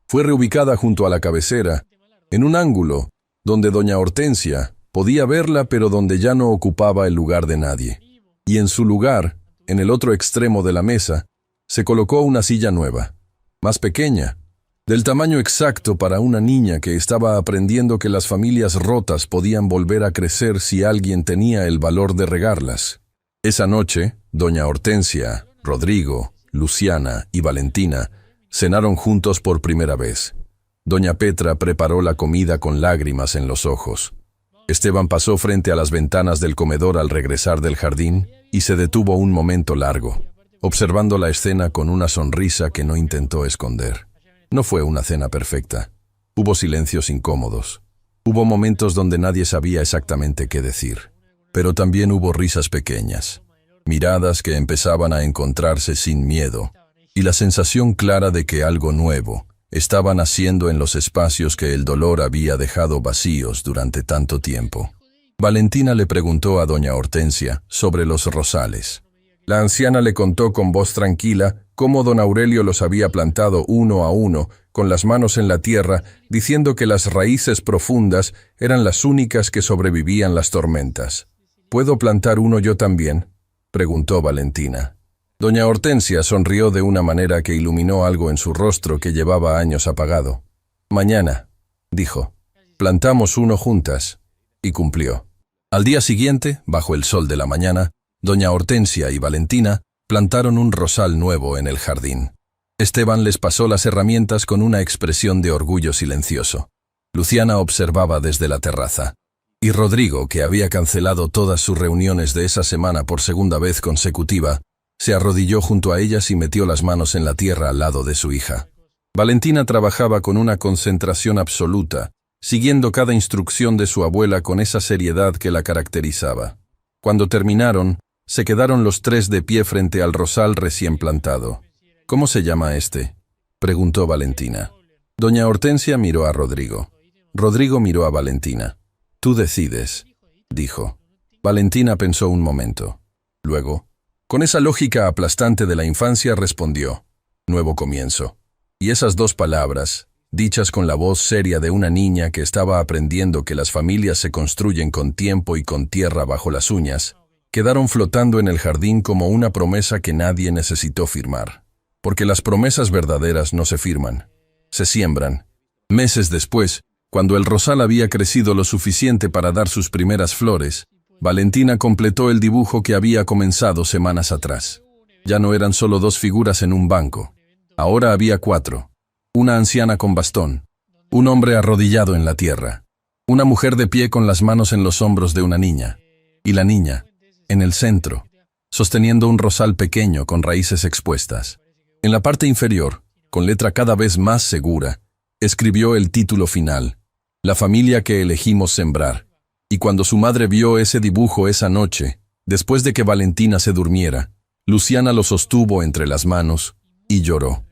Fue reubicada junto a la cabecera, en un ángulo donde doña Hortensia podía verla pero donde ya no ocupaba el lugar de nadie. Y en su lugar, en el otro extremo de la mesa, se colocó una silla nueva, más pequeña, del tamaño exacto para una niña que estaba aprendiendo que las familias rotas podían volver a crecer si alguien tenía el valor de regarlas. Esa noche, doña Hortensia, Rodrigo, Luciana y Valentina cenaron juntos por primera vez. Doña Petra preparó la comida con lágrimas en los ojos. Esteban pasó frente a las ventanas del comedor al regresar del jardín y se detuvo un momento largo, observando la escena con una sonrisa que no intentó esconder. No fue una cena perfecta. Hubo silencios incómodos. Hubo momentos donde nadie sabía exactamente qué decir. Pero también hubo risas pequeñas, miradas que empezaban a encontrarse sin miedo, y la sensación clara de que algo nuevo estaba naciendo en los espacios que el dolor había dejado vacíos durante tanto tiempo. Valentina le preguntó a doña Hortensia sobre los rosales. La anciana le contó con voz tranquila cómo don Aurelio los había plantado uno a uno, con las manos en la tierra, diciendo que las raíces profundas eran las únicas que sobrevivían las tormentas. ¿Puedo plantar uno yo también?, preguntó Valentina. Doña Hortensia sonrió de una manera que iluminó algo en su rostro que llevaba años apagado. Mañana, dijo, plantamos uno juntas, y cumplió. Al día siguiente, bajo el sol de la mañana, doña Hortensia y Valentina plantaron un rosal nuevo en el jardín. Esteban les pasó las herramientas con una expresión de orgullo silencioso. Luciana observaba desde la terraza. Y Rodrigo, que había cancelado todas sus reuniones de esa semana por segunda vez consecutiva, se arrodilló junto a ellas y metió las manos en la tierra al lado de su hija. Valentina trabajaba con una concentración absoluta, siguiendo cada instrucción de su abuela con esa seriedad que la caracterizaba. Cuando terminaron, se quedaron los tres de pie frente al rosal recién plantado. ¿Cómo se llama este?, preguntó Valentina. Doña Hortensia miró a Rodrigo. Rodrigo miró a Valentina. Tú decides, dijo. Valentina pensó un momento. Luego, con esa lógica aplastante de la infancia, respondió: nuevo comienzo. Y esas dos palabras, dichas con la voz seria de una niña que estaba aprendiendo que las familias se construyen con tiempo y con tierra bajo las uñas, quedaron flotando en el jardín como una promesa que nadie necesitó firmar. Porque las promesas verdaderas no se firman, se siembran. Meses después, cuando el rosal había crecido lo suficiente para dar sus primeras flores, Valentina completó el dibujo que había comenzado semanas atrás. Ya no eran solo dos figuras en un banco. Ahora había cuatro. Una anciana con bastón, un hombre arrodillado en la tierra, una mujer de pie con las manos en los hombros de una niña, y la niña, en el centro, sosteniendo un rosal pequeño con raíces expuestas. En la parte inferior, con letra cada vez más segura, escribió el título final: La familia que elegimos sembrar. Y cuando su madre vio ese dibujo esa noche, después de que Valentina se durmiera, Luciana lo sostuvo entre las manos y lloró.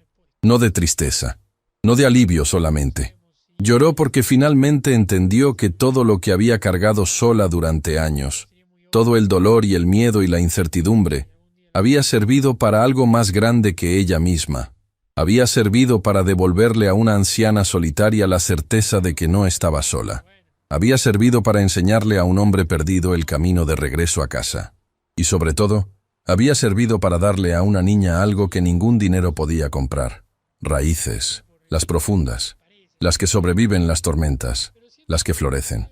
No de tristeza, no de alivio solamente. Lloró porque finalmente entendió que todo lo que había cargado sola durante años, todo el dolor y el miedo y la incertidumbre, había servido para algo más grande que ella misma. Había servido para devolverle a una anciana solitaria la certeza de que no estaba sola. Había servido para enseñarle a un hombre perdido el camino de regreso a casa. Y sobre todo, había servido para darle a una niña algo que ningún dinero podía comprar: raíces, las profundas, las que sobreviven las tormentas, las que florecen.